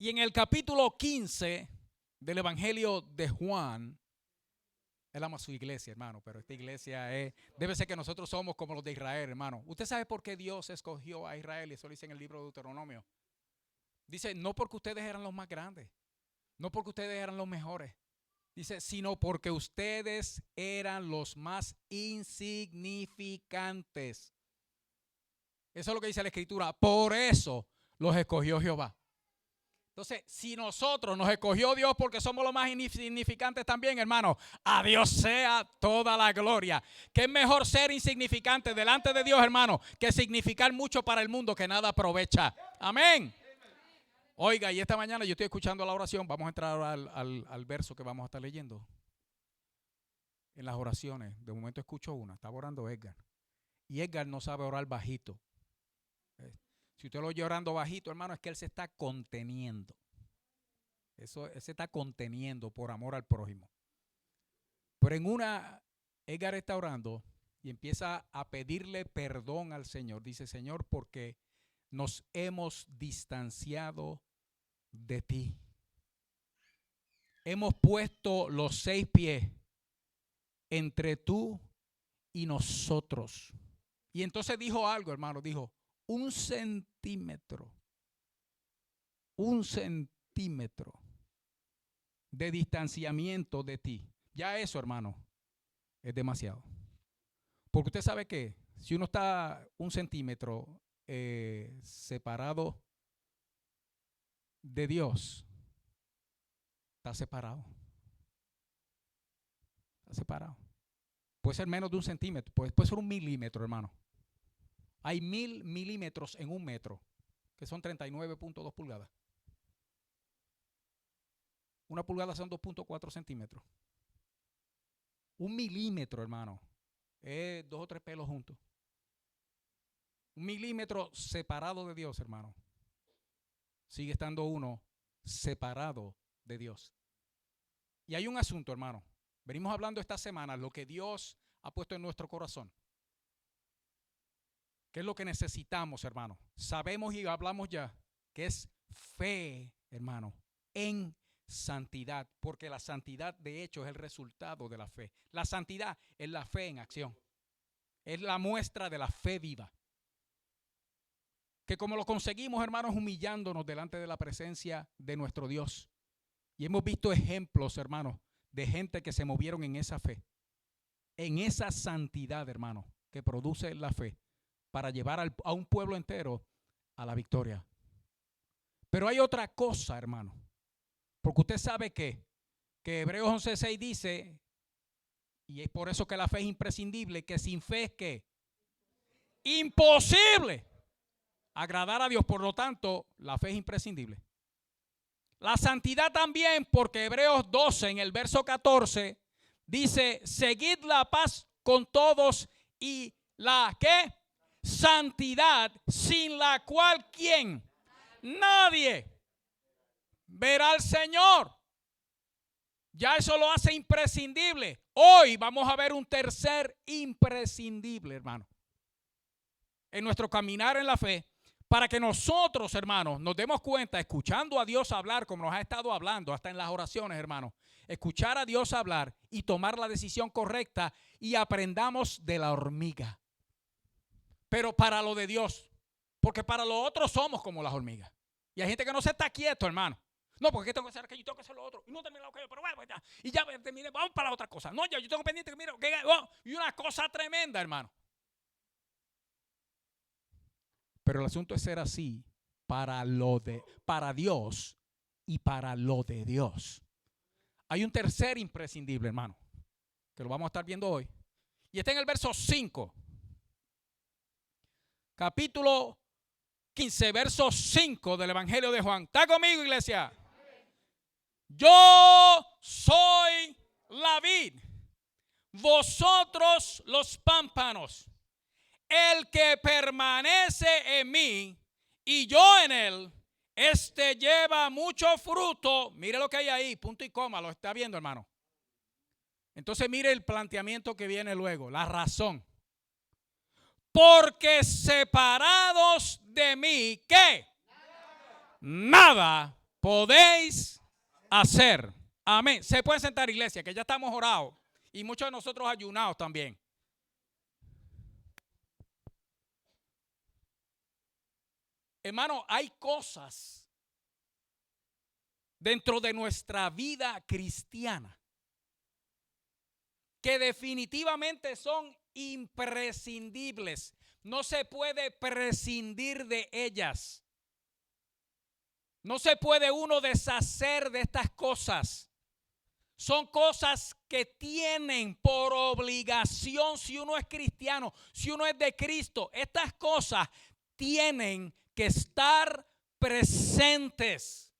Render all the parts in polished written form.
Y en el capítulo 15 del Evangelio de Juan, él ama su iglesia, hermano, pero esta iglesia debe ser que nosotros somos como los de Israel, hermano. ¿Usted sabe por qué Dios escogió a Israel? Y eso lo dice en el libro de Deuteronomio. Dice, no porque ustedes eran los más grandes, no porque ustedes eran los mejores. Dice, sino porque ustedes eran los más insignificantes. Eso es lo que dice la Escritura. Por eso los escogió Jehová. Entonces, si nosotros nos escogió Dios porque somos los más insignificantes también, hermano, a Dios sea toda la gloria. Que es mejor ser insignificante delante de Dios, hermano, que significar mucho para el mundo que nada aprovecha. Amén. Oiga, y esta mañana yo estoy escuchando la oración. Vamos a entrar al verso que vamos a estar leyendo. En las oraciones, de momento escucho una. Estaba orando Edgar. Y Edgar no sabe orar bajito. Si usted lo oye orando bajito, hermano, es que él se está conteniendo. Él se está conteniendo por amor al prójimo. Pero en una, Edgar está orando y empieza a pedirle perdón al Señor. Dice, Señor, porque nos hemos distanciado de ti. Hemos puesto los 6 pies entre tú y nosotros. Y entonces dijo algo, hermano, dijo, 1 centímetro de distanciamiento de ti. Ya eso, hermano, es demasiado. Porque usted sabe que si uno está 1 centímetro separado de Dios, está separado. Está separado. Puede ser menos de 1 centímetro, puede ser 1 milímetro, hermano. Hay 1000 milímetros en 1 metro, que son 39.2 pulgadas. 1 pulgada son 2.4 centímetros. 1 milímetro, hermano, es 2 o 3 pelos juntos. 1 milímetro separado de Dios, hermano. Sigue estando uno separado de Dios. Y hay un asunto, hermano. Venimos hablando esta semana lo que Dios ha puesto en nuestro corazón. ¿Qué es lo que necesitamos, hermano? Sabemos y hablamos ya que es fe, hermano, en santidad, porque la santidad de hecho es el resultado de la fe. La santidad es la fe en acción. Es la muestra de la fe viva. Que como lo conseguimos, hermanos, humillándonos delante de la presencia de nuestro Dios. Y hemos visto ejemplos, hermanos, de gente que se movieron en esa fe. En esa santidad, hermano, que produce la fe. Para llevar a un pueblo entero a la victoria. Pero hay otra cosa, hermano. Porque usted sabe que Hebreos 11:6 dice, y es por eso que la fe es imprescindible, que sin fe es que imposible agradar a Dios. Por lo tanto, la fe es imprescindible. La santidad también, porque Hebreos 12 en el verso 14 dice, seguid la paz con todos y la ¿qué? Santidad, sin la cual ¿quién? Nadie verá al Señor. Ya eso lo hace imprescindible. Hoy vamos a ver un tercer imprescindible, hermano, en nuestro caminar en la fe, para que nosotros, hermanos, nos demos cuenta, escuchando a Dios hablar como nos ha estado hablando, hasta en las oraciones, hermanos, escuchar a Dios hablar y tomar la decisión correcta y aprendamos de la hormiga. Pero para lo de Dios, porque para lo otro somos como las hormigas. Y hay gente que no se está quieto, hermano. No, porque tengo que hacer aquello, tengo que hacer lo otro. Y no terminé lo que yo, pero bueno, ya. Y ya terminé, vamos para la otra cosa. No, ya yo tengo pendiente que mira, y una cosa tremenda, hermano. Pero el asunto es ser así para Dios y para lo de Dios. Hay un tercer imprescindible, hermano, que lo vamos a estar viendo hoy. Y está en el verso 5. Capítulo 15, verso 5 del Evangelio de Juan. ¿Está conmigo, iglesia? Yo soy la vid, vosotros los pámpanos. El que permanece en mí y yo en él, este lleva mucho fruto. Mire lo que hay ahí, punto y coma, lo está viendo, hermano. Entonces mire el planteamiento que viene luego, la razón. Porque separados de mí, ¿qué? Nada podéis hacer. Amén. Se pueden sentar, iglesia, que ya estamos orados. Y muchos de nosotros ayunados también. Hermano, hay cosas dentro de nuestra vida cristiana que definitivamente son imprescindibles. No se puede prescindir de ellas. No se puede uno deshacer de estas cosas. Son cosas que tienen por obligación, si uno es cristiano, si uno es de Cristo, estas cosas tienen que estar presentes.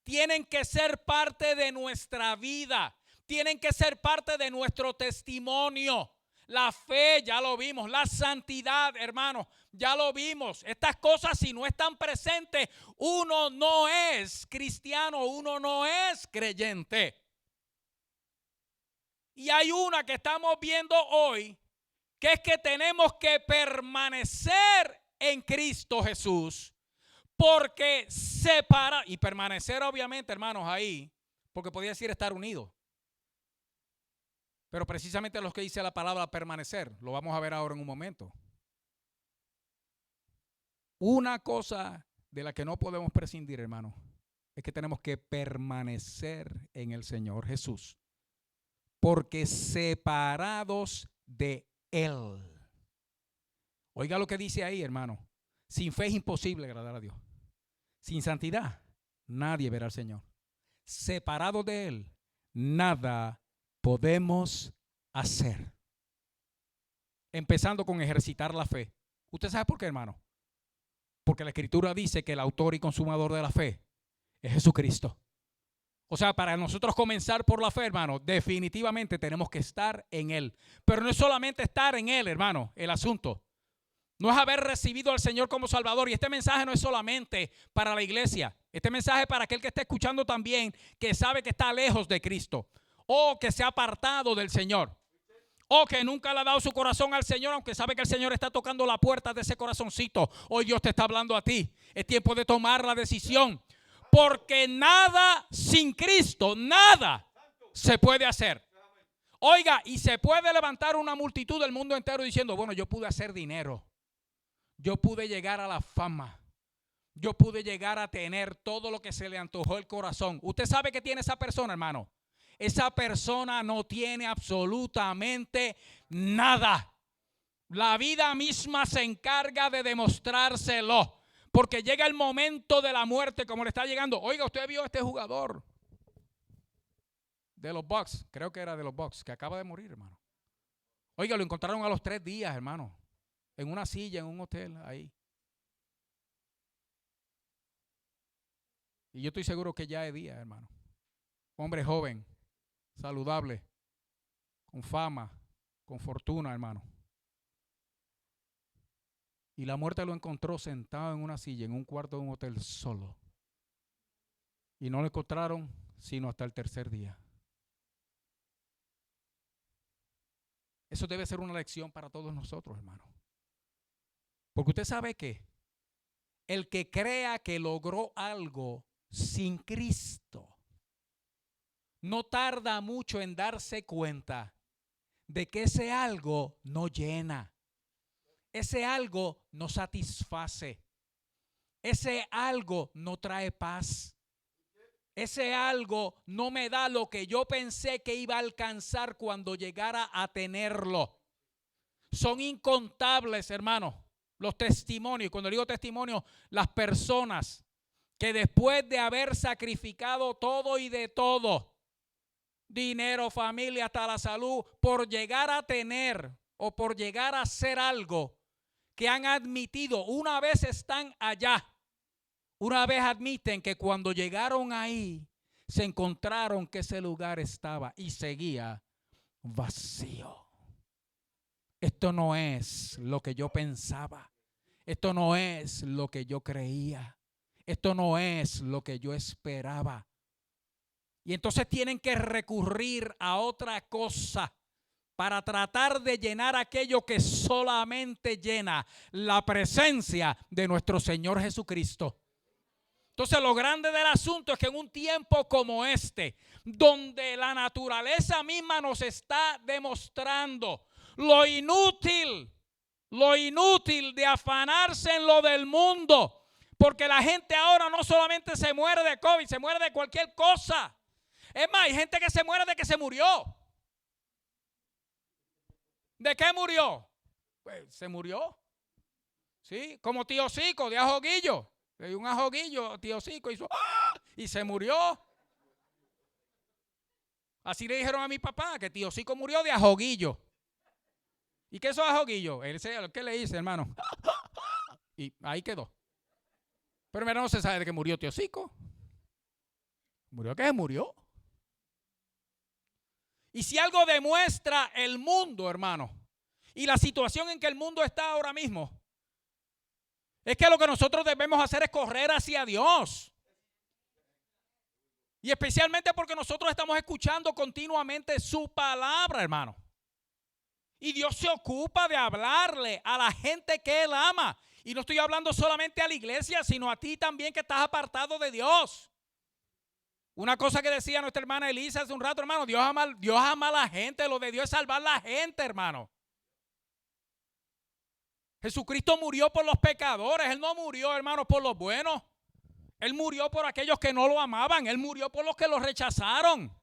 Tienen que ser parte de nuestra vida. Tienen que ser parte de nuestro testimonio. La fe, ya lo vimos. La santidad, hermanos, ya lo vimos. Estas cosas, si no están presentes, uno no es cristiano, uno no es creyente. Y hay una que estamos viendo hoy, que es que tenemos que permanecer en Cristo Jesús. Porque separar, y permanecer obviamente, hermanos, ahí, porque podía decir estar unidos. Pero precisamente lo que dice la palabra permanecer, lo vamos a ver ahora en un momento. Una cosa de la que no podemos prescindir, hermano, es que tenemos que permanecer en el Señor Jesús. Porque separados de Él. Oiga lo que dice ahí, hermano. Sin fe es imposible agradar a Dios. Sin santidad, nadie verá al Señor. Separados de Él, nada podemos hacer. Empezando con ejercitar la fe. ¿Usted sabe por qué, hermano? Porque la Escritura dice que el autor y consumador de la fe es Jesucristo. O sea, para nosotros comenzar por la fe, hermano, definitivamente tenemos que estar en Él. Pero no es solamente estar en Él, hermano, el asunto. No es haber recibido al Señor como Salvador. Y este mensaje no es solamente para la iglesia. Este mensaje es para aquel que está escuchando también, que sabe que está lejos de Cristo. O que se ha apartado del Señor. O que nunca le ha dado su corazón al Señor, aunque sabe que el Señor está tocando la puerta de ese corazoncito. Hoy Dios te está hablando a ti. Es tiempo de tomar la decisión. Porque nada sin Cristo, nada se puede hacer. Oiga, y se puede levantar una multitud del mundo entero diciendo, bueno, yo pude hacer dinero. Yo pude llegar a la fama. Yo pude llegar a tener todo lo que se le antojó el corazón. ¿Usted sabe qué tiene esa persona, hermano? Esa persona no tiene absolutamente nada. La vida misma se encarga de demostrárselo. Porque llega el momento de la muerte como le está llegando. Oiga, usted vio a este jugador de los Bucks. Creo que era de los Bucks, que acaba de morir, hermano. Oiga, lo encontraron a los 3 días, hermano. En una silla, en un hotel, ahí. Y yo estoy seguro que ya es día, hermano. Hombre joven, saludable, con fama, con fortuna, hermano. Y la muerte lo encontró sentado en una silla, en un cuarto de un hotel solo. Y no lo encontraron sino hasta el 3er día. Eso debe ser una lección para todos nosotros, hermano. Porque usted sabe que el que crea que logró algo sin Cristo, no tarda mucho en darse cuenta de que ese algo no llena. Ese algo no satisface. Ese algo no trae paz. Ese algo no me da lo que yo pensé que iba a alcanzar cuando llegara a tenerlo. Son incontables, hermanos, los testimonios. Cuando digo testimonio, las personas que después de haber sacrificado todo y de todo, dinero, familia, hasta la salud, por llegar a tener o por llegar a hacer algo, que han admitido, una vez están allá, una vez admiten que cuando llegaron ahí, se encontraron que ese lugar estaba y seguía vacío. Esto no es lo que yo pensaba. Esto no es lo que yo creía. Esto no es lo que yo esperaba. Y entonces tienen que recurrir a otra cosa para tratar de llenar aquello que solamente llena la presencia de nuestro Señor Jesucristo. Entonces lo grande del asunto es que en un tiempo como este, donde la naturaleza misma nos está demostrando lo inútil de afanarse en lo del mundo, porque la gente ahora no solamente se muere de COVID, se muere de cualquier cosa. Es más, hay gente que se muere de que se murió. ¿De qué murió? Pues se murió. Sí, como tío Cico de Ajoguillo. Le dio un ajoguillo, tío Cico hizo ¡ah! Y se murió. Así le dijeron a mi papá que tío Cico murió de ajoguillo. ¿Y qué es ajoguillo? ¿Qué le dice, hermano? Y ahí quedó. Pero hermano, no se sabe de qué murió tío Cico. ¿Murió qué? Murió. Y si algo demuestra el mundo, hermano, y la situación en que el mundo está ahora mismo, es que lo que nosotros debemos hacer es correr hacia Dios. Y especialmente porque nosotros estamos escuchando continuamente su palabra, hermano. Y Dios se ocupa de hablarle a la gente que Él ama. Y no estoy hablando solamente a la iglesia, sino a ti también que estás apartado de Dios. Una cosa que decía nuestra hermana Elisa hace un rato, hermano, Dios ama a la gente. Lo de Dios es salvar a la gente, hermano. Jesucristo murió por los pecadores. Él no murió, hermano, por los buenos. Él murió por aquellos que no lo amaban. Él murió por los que lo rechazaron.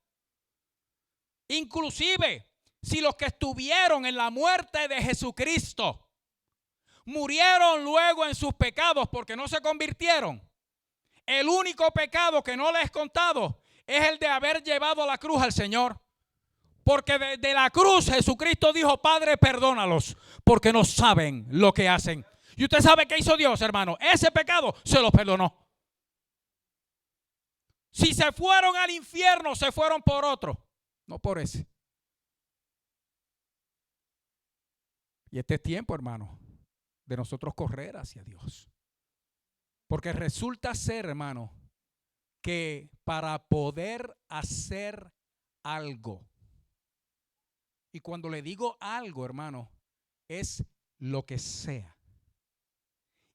Inclusive, si los que estuvieron en la muerte de Jesucristo murieron luego en sus pecados porque no se convirtieron, el único pecado que no les he contado es el de haber llevado la cruz al Señor. Porque de la cruz Jesucristo dijo: Padre, perdónalos, porque no saben lo que hacen. Y usted sabe qué hizo Dios, hermano. Ese pecado se los perdonó. Si se fueron al infierno, se fueron por otro, no por ese. Y este es tiempo, hermano, de nosotros correr hacia Dios. Porque resulta ser, hermano, que para poder hacer algo, y cuando le digo algo, hermano, es lo que sea,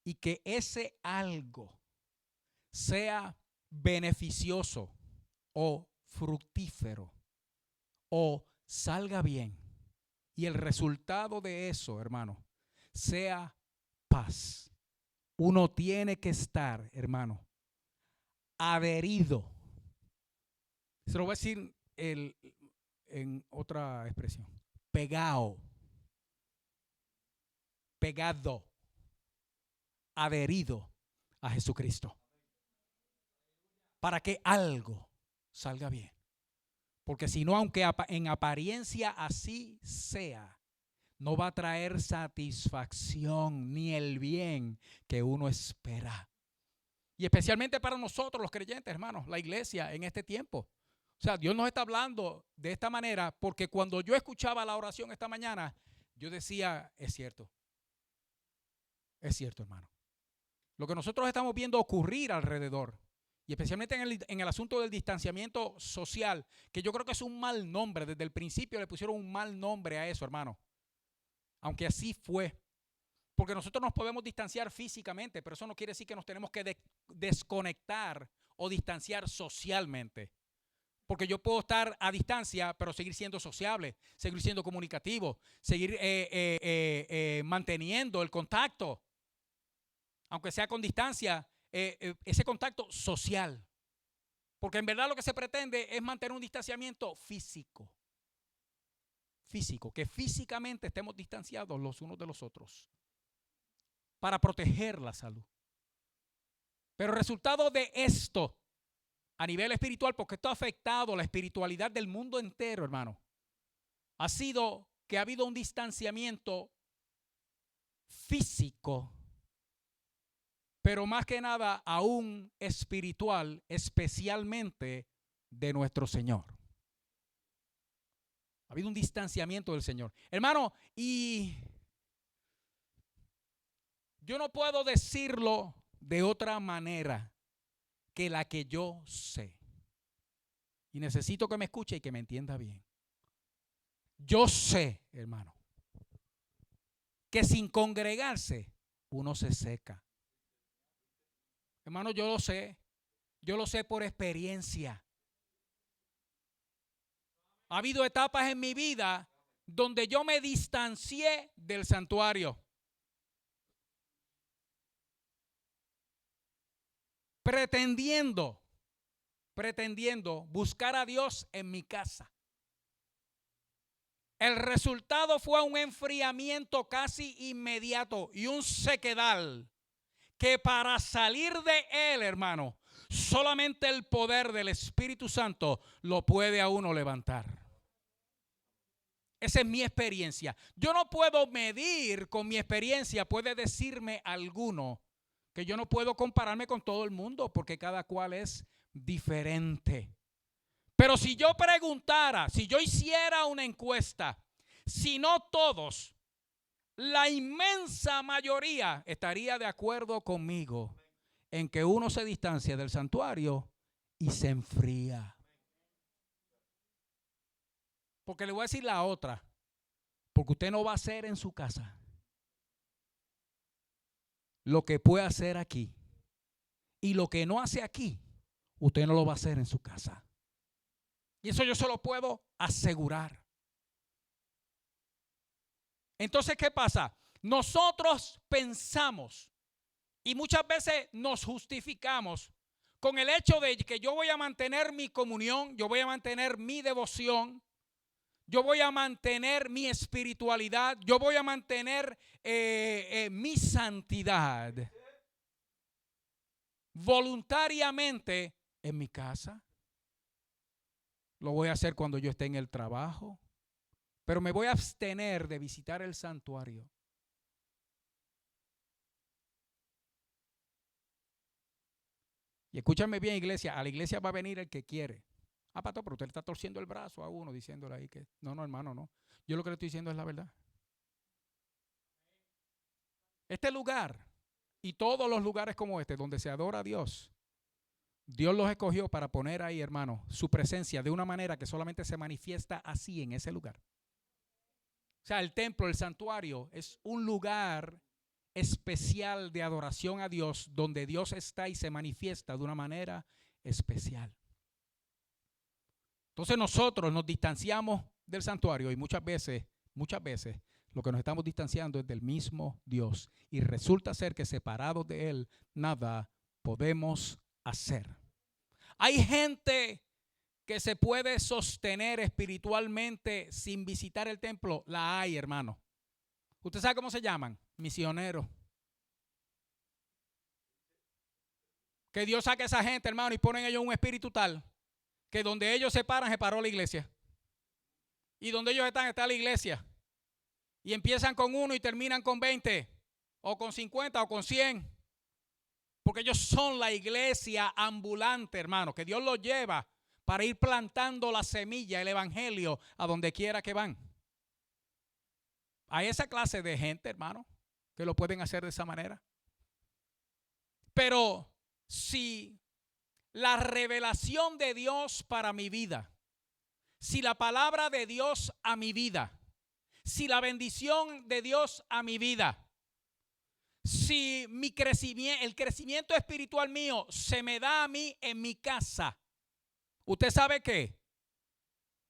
y que ese algo sea beneficioso o fructífero o salga bien, y el resultado de eso, hermano, sea paz. Uno tiene que estar, hermano, adherido. Se lo voy a decir en otra expresión. Pegado. Adherido a Jesucristo. Para que algo salga bien. Porque si no, aunque en apariencia así sea, no va a traer satisfacción ni el bien que uno espera. Y especialmente para nosotros los creyentes, hermanos, la iglesia en este tiempo. O sea, Dios nos está hablando de esta manera porque cuando yo escuchaba la oración esta mañana, yo decía, es cierto, hermano. Lo que nosotros estamos viendo ocurrir alrededor, y especialmente en el asunto del distanciamiento social, que yo creo que es un mal nombre. Desde el principio le pusieron un mal nombre a eso, hermano. Aunque así fue. Porque nosotros nos podemos distanciar físicamente, pero eso no quiere decir que nos tenemos que desconectar o distanciar socialmente. Porque yo puedo estar a distancia, pero seguir siendo sociable, seguir siendo comunicativo, seguir manteniendo el contacto. Aunque sea con distancia, ese contacto social. Porque en verdad lo que se pretende es mantener un distanciamiento físico. Que físicamente estemos distanciados los unos de los otros. Para proteger la salud. Pero el resultado de esto a nivel espiritual, porque esto ha afectado la espiritualidad del mundo entero, hermano, ha sido que ha habido un distanciamiento físico, pero más que nada aún espiritual, especialmente de nuestro Señor. Ha habido un distanciamiento del Señor. Hermano, y yo no puedo decirlo de otra manera que la que yo sé. Y necesito que me escuche y que me entienda bien. Yo sé, hermano, que sin congregarse uno se seca. Hermano, yo lo sé. Yo lo sé por experiencia. Ha habido etapas en mi vida donde yo me distancié del santuario, pretendiendo buscar a Dios en mi casa. El resultado fue un enfriamiento casi inmediato y un sequedal que para salir de él, hermano, solamente el poder del Espíritu Santo lo puede a uno levantar. Esa es mi experiencia. Yo no puedo medir con mi experiencia, puede decirme alguno, que yo no puedo compararme con todo el mundo porque cada cual es diferente. Pero si yo preguntara, si yo hiciera una encuesta, si no todos, la inmensa mayoría estaría de acuerdo conmigo en que uno se distancia del santuario y se enfría. Porque le voy a decir la otra, porque usted no va a hacer en su casa lo que puede hacer aquí, y lo que no hace aquí, usted no lo va a hacer en su casa. Y eso yo se lo puedo asegurar. Entonces, ¿qué pasa? Nosotros pensamos y muchas veces nos justificamos con el hecho de que yo voy a mantener mi comunión, yo voy a mantener mi devoción, yo voy a mantener mi espiritualidad, yo voy a mantener mi santidad voluntariamente en mi casa. Lo voy a hacer cuando yo esté en el trabajo, pero me voy a abstener de visitar el santuario. Y escúchame bien, iglesia, a la iglesia va a venir el que quiere. Pastor, pero usted le está torciendo el brazo a uno diciéndole ahí que no, hermano, no. Yo lo que le estoy diciendo es la verdad. Este lugar y todos los lugares como este donde se adora a Dios, Dios los escogió para poner ahí, hermano, su presencia de una manera que solamente se manifiesta así en ese lugar. O sea, el templo, el santuario, es un lugar especial de adoración a Dios, donde Dios está y se manifiesta de una manera especial. Entonces nosotros nos distanciamos del santuario y muchas veces lo que nos estamos distanciando es del mismo Dios. Y resulta ser que separados de Él, nada podemos hacer. Hay gente que se puede sostener espiritualmente sin visitar el templo. La hay, hermano. ¿Usted sabe cómo se llaman? Misioneros. Que Dios saque a esa gente, hermano, y ponen ellos un espíritu tal que donde ellos se paran, se paró la iglesia. Y donde ellos están, está la iglesia. Y empiezan con 1 y terminan con 20, o con 50, o con 100. Porque ellos son la iglesia ambulante, hermano, que Dios los lleva para ir plantando la semilla, el evangelio, a donde quiera que van. Hay esa clase de gente, hermano, que lo pueden hacer de esa manera. Pero si la revelación de Dios para mi vida, si la palabra de Dios a mi vida, si la bendición de Dios a mi vida, si el crecimiento espiritual mío se me da a mí en mi casa, ¿usted sabe qué?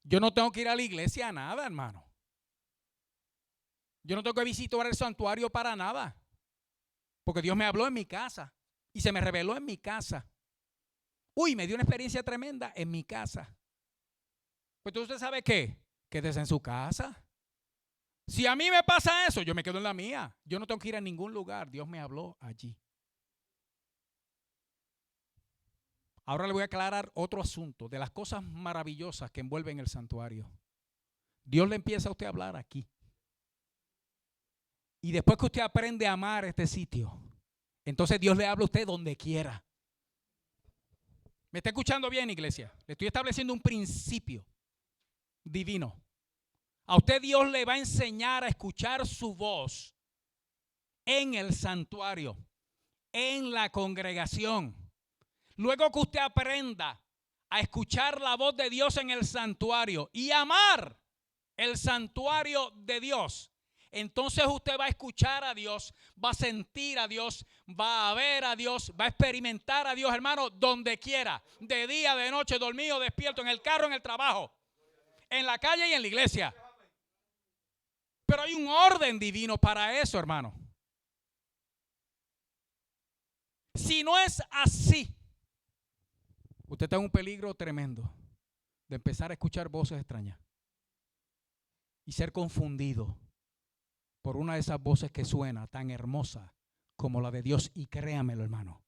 Yo no tengo que ir a la iglesia a nada, hermano. Yo no tengo que visitar el santuario para nada, porque Dios me habló en mi casa y se me reveló en mi casa. Uy, me dio una experiencia tremenda en mi casa. Pues usted sabe qué, quédese en su casa. Si a mí me pasa eso, yo me quedo en la mía. Yo no tengo que ir a ningún lugar. Dios me habló allí. Ahora le voy a aclarar otro asunto de las cosas maravillosas que envuelven el santuario. Dios le empieza a usted a hablar aquí. Y después que usted aprende a amar este sitio, entonces Dios le habla a usted donde quiera. ¿Me está escuchando bien, iglesia? Le estoy estableciendo un principio divino. A usted Dios le va a enseñar a escuchar su voz en el santuario, en la congregación. Luego que usted aprenda a escuchar la voz de Dios en el santuario y amar el santuario de Dios, entonces usted va a escuchar a Dios, va a sentir a Dios, va a ver a Dios, va a experimentar a Dios, hermano, donde quiera, de día, de noche, dormido, despierto, en el carro, en el trabajo, en la calle y en la iglesia. Pero hay un orden divino para eso, hermano. Si no es así, usted está en un peligro tremendo de empezar a escuchar voces extrañas y ser confundido por una de esas voces que suena tan hermosa como la de Dios. Y créamelo, hermano,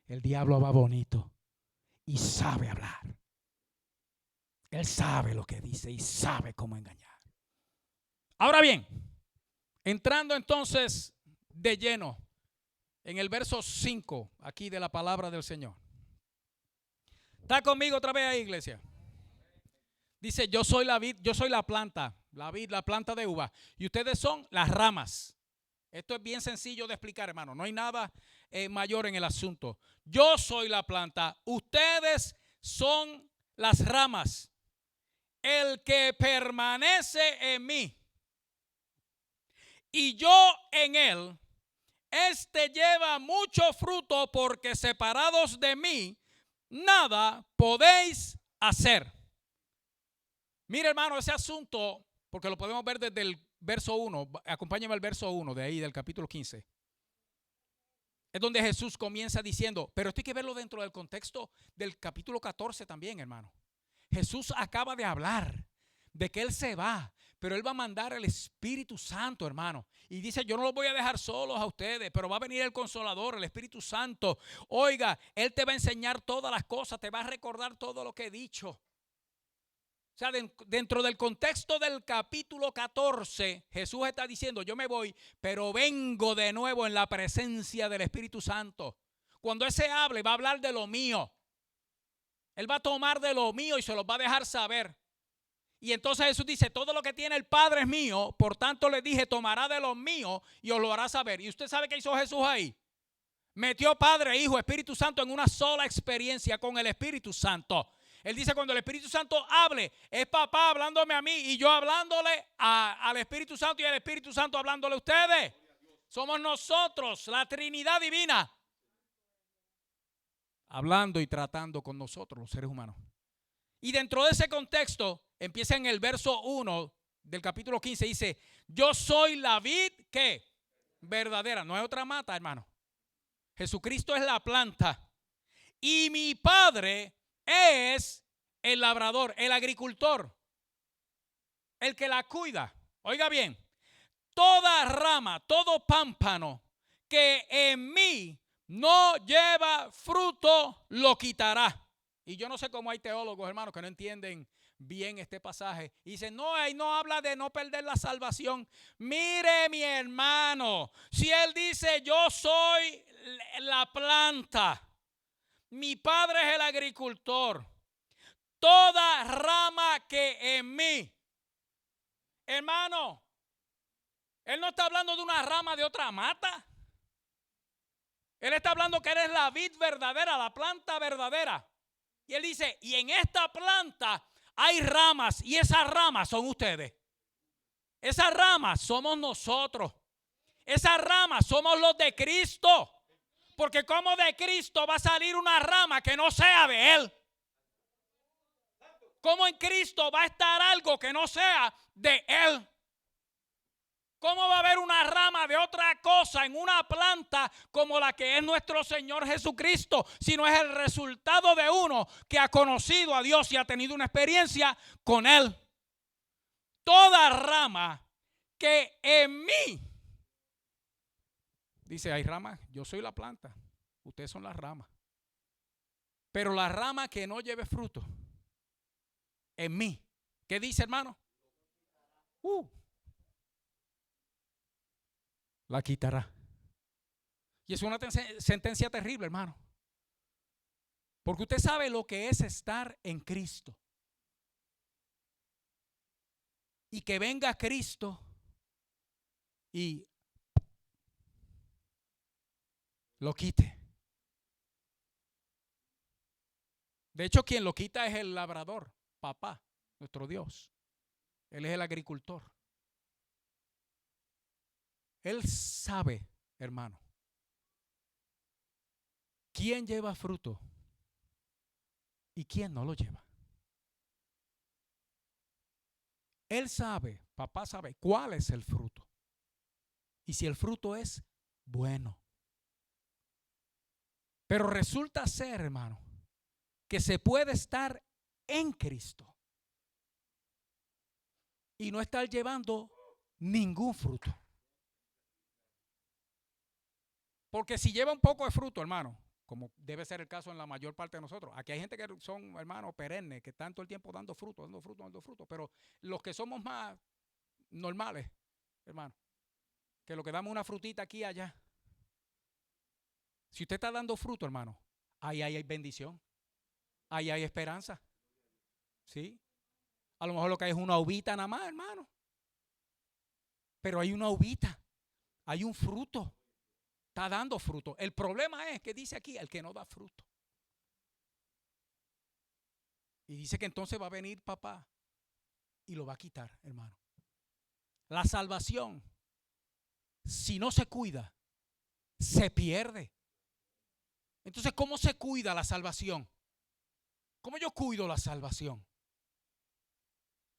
el diablo va bonito y sabe hablar. Él sabe lo que dice y sabe cómo engañar. Ahora bien, entrando entonces de lleno en el verso 5 aquí de la palabra del Señor. ¿Está conmigo otra vez ahí, iglesia? Dice, yo soy la vid, yo soy la planta, la vid, la planta de uva, y ustedes son las ramas. Esto es bien sencillo de explicar, hermano. No hay nada mayor en el asunto. Yo soy la planta, ustedes son las ramas. El que permanece en mí y yo en él, este lleva mucho fruto, porque separados de mí nada podéis hacer. Mire, hermano, ese asunto, porque lo podemos ver desde el verso 1, acompáñame al verso 1 de ahí del capítulo 15. Es donde Jesús comienza diciendo, pero esto hay que verlo dentro del contexto del capítulo 14 también, hermano. Jesús acaba de hablar de que Él se va, pero Él va a mandar el Espíritu Santo, hermano. Y dice, yo no los voy a dejar solos a ustedes, pero va a venir el Consolador, el Espíritu Santo. Oiga, Él te va a enseñar todas las cosas, te va a recordar todo lo que he dicho. O sea, dentro del contexto del capítulo 14, Jesús está diciendo, yo me voy, pero vengo de nuevo en la presencia del Espíritu Santo. Cuando Él se hable, va a hablar de lo mío. Él va a tomar de lo mío y se los va a dejar saber. Y entonces Jesús dice, todo lo que tiene el Padre es mío, por tanto le dije, tomará de lo mío y os lo hará saber. ¿Y usted sabe qué hizo Jesús ahí? Metió Padre, Hijo, Espíritu Santo en una sola experiencia con el Espíritu Santo. Él dice, cuando el Espíritu Santo hable, es papá hablándome a mí y yo hablándole al Espíritu Santo y el Espíritu Santo hablándole a ustedes. Somos nosotros, la Trinidad Divina, hablando y tratando con nosotros, los seres humanos. Y dentro de ese contexto, empieza en el verso 1 del capítulo 15, dice, yo soy la vid, ¿qué? Verdadera, no hay otra mata, hermano. Jesucristo es la planta y mi Padre es el labrador, el agricultor, el que la cuida. Oiga bien, toda rama, todo pámpano que en mí no lleva fruto, lo quitará. Y yo no sé cómo hay teólogos, hermanos, que no entienden bien este pasaje. Y dicen, no, ahí no habla de no perder la salvación. Mire, mi hermano, si él dice, yo soy la planta, mi Padre es el agricultor, toda rama que en mí, hermano, él no está hablando de una rama de otra mata. Él está hablando que eres la vid verdadera, la planta verdadera. Y él dice, y en esta planta hay ramas, y esas ramas son ustedes. Esas ramas somos nosotros. Esas ramas somos los de Cristo. Porque como de Cristo va a salir una rama que no sea de Él. Como en Cristo va a estar algo que no sea de Él. ¿Cómo va a haber una rama de otra cosa en una planta como la que es nuestro Señor Jesucristo? Si no es el resultado de uno que ha conocido a Dios y ha tenido una experiencia con Él. Toda rama que en mí, dice, hay ramas, yo soy la planta, ustedes son las ramas. Pero la rama que no lleve fruto, en mí, ¿qué dice, hermano? La quitará. Y es una sentencia terrible, hermano. Porque usted sabe lo que es estar en Cristo. Y que venga Cristo y lo quite. De hecho, quien lo quita es el labrador, papá, nuestro Dios. Él es el agricultor. Él sabe, hermano, quién lleva fruto y quién no lo lleva. Él sabe, papá sabe cuál es el fruto. Y si el fruto es bueno. Pero resulta ser, hermano, que se puede estar en Cristo y no estar llevando ningún fruto. Porque si lleva un poco de fruto, hermano, como debe ser el caso en la mayor parte de nosotros. Aquí hay gente que son, hermanos, perennes, que están todo el tiempo dando fruto, dando fruto, dando fruto. Pero los que somos más normales, hermano, que lo que damos una frutita aquí y allá. Si usted está dando fruto, hermano, ahí hay bendición. Ahí hay esperanza. ¿Sí? A lo mejor lo que hay es una uvita nada más, hermano. Pero hay una uvita. Hay un fruto. Está dando fruto. El problema es que dice aquí el que no da fruto. Y dice que entonces va a venir papá y lo va a quitar, hermano. La salvación, si no se cuida, se pierde. Entonces, ¿cómo se cuida la salvación? ¿Cómo yo cuido la salvación?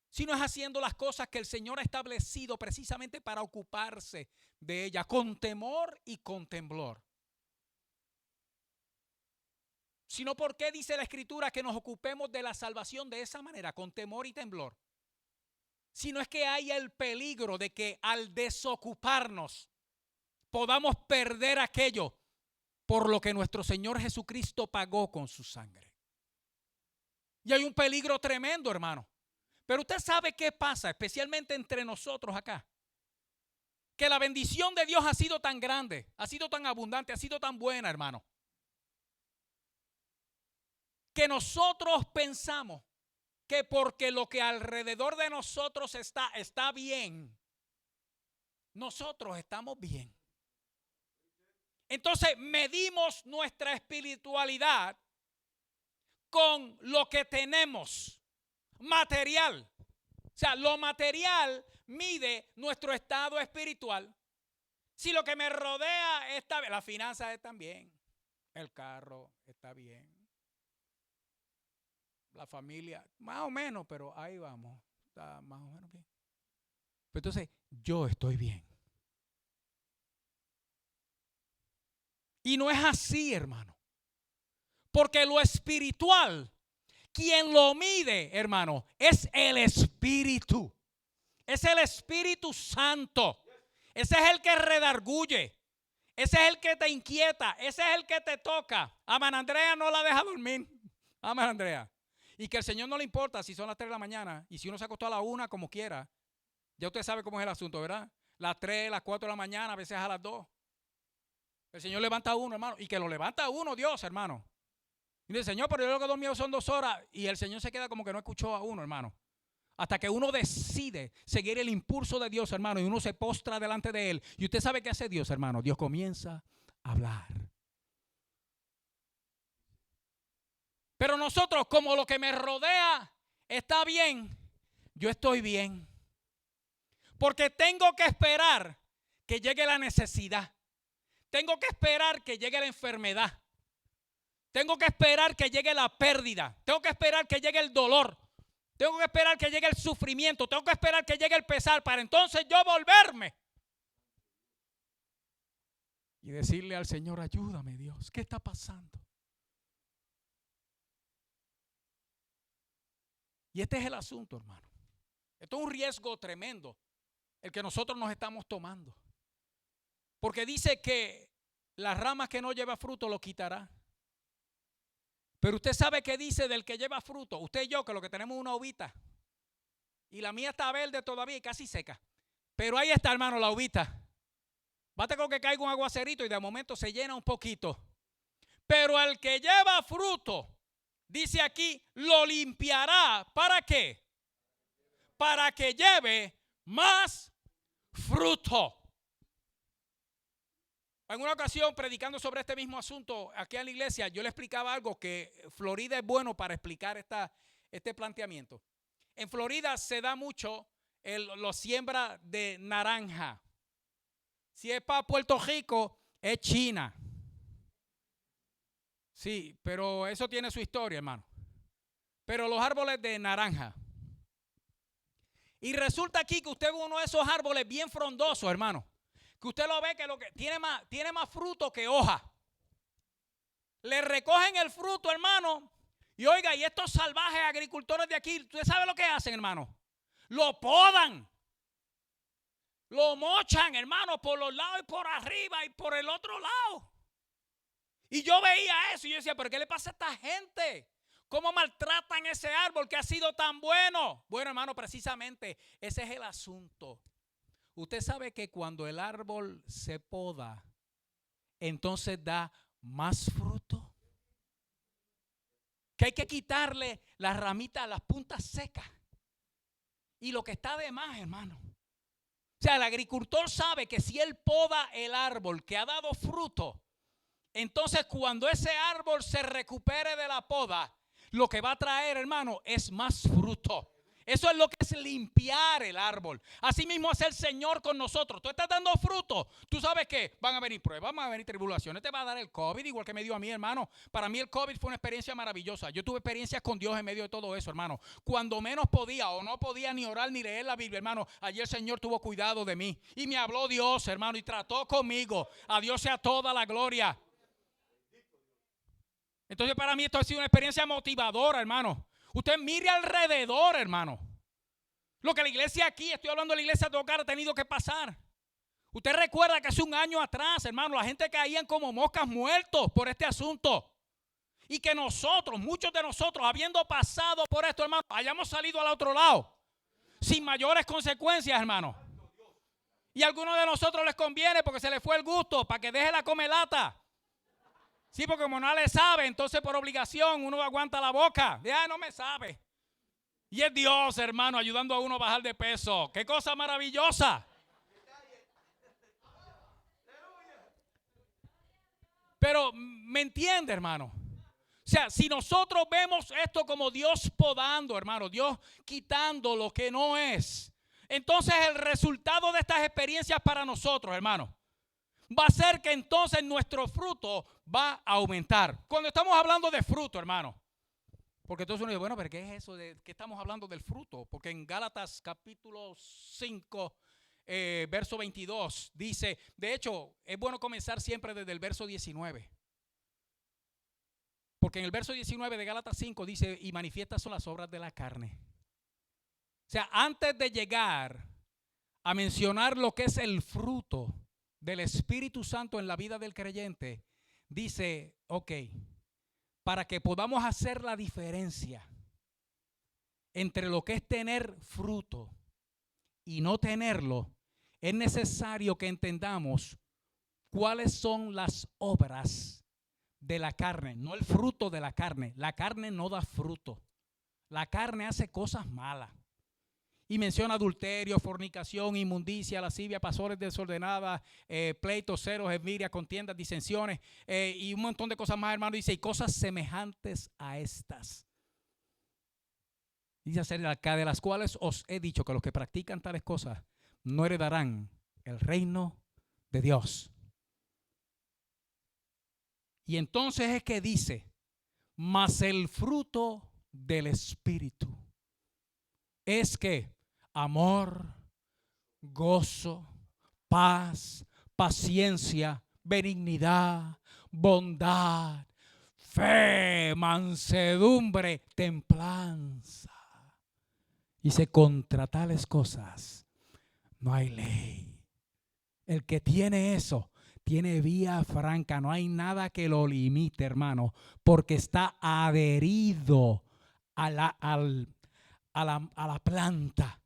Si no es haciendo las cosas que el Señor ha establecido precisamente para ocuparse de ella, con temor y con temblor. Sino, ¿por qué dice la Escritura que nos ocupemos de la salvación de esa manera, con temor y temblor? Si no es que hay el peligro de que al desocuparnos podamos perder aquello por lo que nuestro Señor Jesucristo pagó con su sangre. Y hay un peligro tremendo, hermano. Pero usted sabe qué pasa, especialmente entre nosotros acá. Que la bendición de Dios ha sido tan grande, ha sido tan abundante, ha sido tan buena, hermano. Que nosotros pensamos que porque lo que alrededor de nosotros está bien, nosotros estamos bien. Entonces medimos nuestra espiritualidad con lo que tenemos, material. O sea, lo material mide nuestro estado espiritual. Si lo que me rodea está bien, las finanzas están bien, el carro está bien, la familia, más o menos, pero ahí vamos, está más o menos bien. Pero entonces, yo estoy bien. Y no es así, hermano. Porque lo espiritual, quien lo mide, hermano, es el Espíritu. Es el Espíritu Santo. Ese es el que redarguye. Ese es el que te inquieta. Ese es el que te toca. Amén, Andrea no la deja dormir. Amén, Andrea. Y que al Señor no le importa si son las 3 de la mañana y si uno se acostó a la 1 como quiera. Ya usted sabe cómo es el asunto, ¿verdad? Las 3, las 4 de la mañana, a veces a las 2. El Señor levanta a uno, hermano. Y que lo levanta a uno, Dios, hermano. Y dice, Señor, pero yo lo que he dormido son 2 horas. Y el Señor se queda como que no escuchó a uno, hermano. Hasta que uno decide seguir el impulso de Dios, hermano, y uno se postra delante de Él. Y usted sabe qué hace Dios, hermano. Dios comienza a hablar. Pero nosotros, como lo que me rodea está bien, yo estoy bien. Porque tengo que esperar que llegue la necesidad. Tengo que esperar que llegue la enfermedad. Tengo que esperar que llegue la pérdida. Tengo que esperar que llegue el dolor. Tengo que esperar que llegue el sufrimiento. Tengo que esperar que llegue el pesar para entonces yo volverme. Y decirle al Señor, ayúdame, Dios. ¿Qué está pasando? Y este es el asunto, hermano. Esto es un riesgo tremendo el que nosotros nos estamos tomando. Porque dice que las ramas que no lleva fruto lo quitará. Pero usted sabe qué dice del que lleva fruto. Usted y yo, que lo que tenemos es una uvita. Y la mía está verde todavía y casi seca. Pero ahí está, hermano, la uvita. Basta con que caiga un aguacerito y de momento se llena un poquito. Pero al que lleva fruto, dice aquí, lo limpiará. ¿Para qué? Para que lleve más fruto. En una ocasión, predicando sobre este mismo asunto aquí en la iglesia, yo le explicaba algo que Florida es bueno para explicar este planteamiento. En Florida se da mucho la siembra de naranja. Si es para Puerto Rico, es China. Sí, pero eso tiene su historia, hermano. Pero los árboles de naranja. Y resulta aquí que usted ve uno de esos árboles bien frondosos, hermano. Que usted lo ve que tiene más fruto que hoja. Le recogen el fruto, hermano. Y oiga, y estos salvajes agricultores de aquí, ¿usted sabe lo que hacen, hermano? Lo podan. Lo mochan, hermano, por los lados y por arriba y por el otro lado. Y yo veía eso y yo decía, ¿pero qué le pasa a esta gente? ¿Cómo maltratan ese árbol que ha sido tan bueno? Bueno, hermano, precisamente ese es el asunto. Usted sabe que cuando el árbol se poda, entonces da más fruto. Que hay que quitarle las ramitas, las puntas secas. Y lo que está de más, hermano. O sea, el agricultor sabe que si él poda el árbol que ha dado fruto, entonces cuando ese árbol se recupere de la poda, lo que va a traer, hermano, es más fruto. Eso es lo que es limpiar el árbol. Así mismo es el Señor con nosotros. Tú estás dando fruto. Tú sabes que van a venir pruebas, van a venir tribulaciones. Te va a dar el COVID, igual que me dio a mí, hermano. Para mí el COVID fue una experiencia maravillosa. Yo tuve experiencias con Dios en medio de todo eso, hermano. Cuando menos podía o no podía ni orar ni leer la Biblia, hermano, allí el Señor tuvo cuidado de mí. Y me habló Dios, hermano, y trató conmigo. A Dios sea toda la gloria. Entonces para mí esto ha sido una experiencia motivadora, hermano. Usted mire alrededor, hermano. Lo que la iglesia aquí, estoy hablando de la iglesia de Hogar, ha tenido que pasar. Usted recuerda que hace un año atrás, hermano, la gente caían como moscas muertos por este asunto. Y que nosotros, muchos de nosotros, habiendo pasado por esto, hermano, hayamos salido al otro lado. Sin mayores consecuencias, hermano. Y a algunos de nosotros les conviene porque se les fue el gusto, para que deje la comelata. Sí, porque como no le sabe, entonces por obligación uno aguanta la boca. Ya no me sabe. Y es Dios, hermano, ayudando a uno a bajar de peso. ¡Qué cosa maravillosa! Pero, ¿me entiende, hermano? O sea, si nosotros vemos esto como Dios podando, hermano, Dios quitando lo que no es, entonces el resultado de estas experiencias para nosotros, hermano, va a ser que entonces nuestro fruto va a aumentar. Cuando estamos hablando de fruto, hermano, porque entonces uno dice, bueno, pero ¿qué es eso de que estamos hablando del fruto? Porque en Gálatas capítulo 5, verso 22, dice, de hecho, es bueno comenzar siempre desde el verso 19. Porque en el verso 19 de Gálatas 5 dice, y manifiestas son las obras de la carne. O sea, antes de llegar a mencionar lo que es el fruto del Espíritu Santo en la vida del creyente, dice, ok, para que podamos hacer la diferencia entre lo que es tener fruto y no tenerlo, es necesario que entendamos cuáles son las obras de la carne, no el fruto de la carne. La carne no da fruto. La carne hace cosas malas. Y menciona adulterio, fornicación, inmundicia, lascivia, pasiones desordenadas, pleitos, celos, envidia, contiendas, disensiones y un montón de cosas más, hermano. Dice, y cosas semejantes a estas. Dice acerca de las cuales os he dicho que los que practican tales cosas no heredarán el reino de Dios. Y entonces es que dice, mas el fruto del Espíritu es que amor, gozo, paz, paciencia, benignidad, bondad, fe, mansedumbre, templanza. Dice, contra tales cosas no hay ley. El que tiene eso, tiene vía franca. No hay nada que lo limite, hermano, porque está adherido a la planta.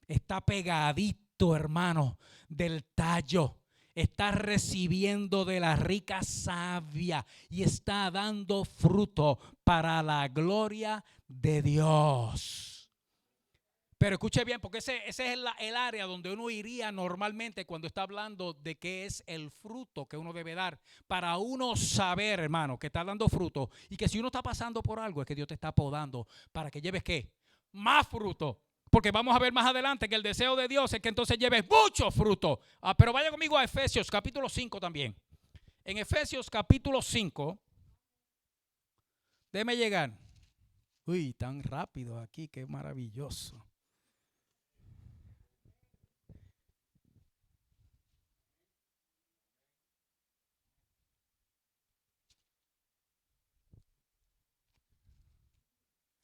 Está pegadito, hermano, del tallo. Está recibiendo de la rica savia y está dando fruto para la gloria de Dios. Pero escuche bien, porque ese es el área donde uno iría normalmente cuando está hablando de qué es el fruto que uno debe dar. Para uno saber, hermano, que está dando fruto y que si uno está pasando por algo es que Dios te está podando para que lleves ¿qué? Más fruto. Porque vamos a ver más adelante que el deseo de Dios es que entonces lleves mucho fruto. Pero vaya conmigo a Efesios capítulo 5 también. En Efesios capítulo 5, déjeme llegar. Uy, tan rápido aquí, qué maravilloso.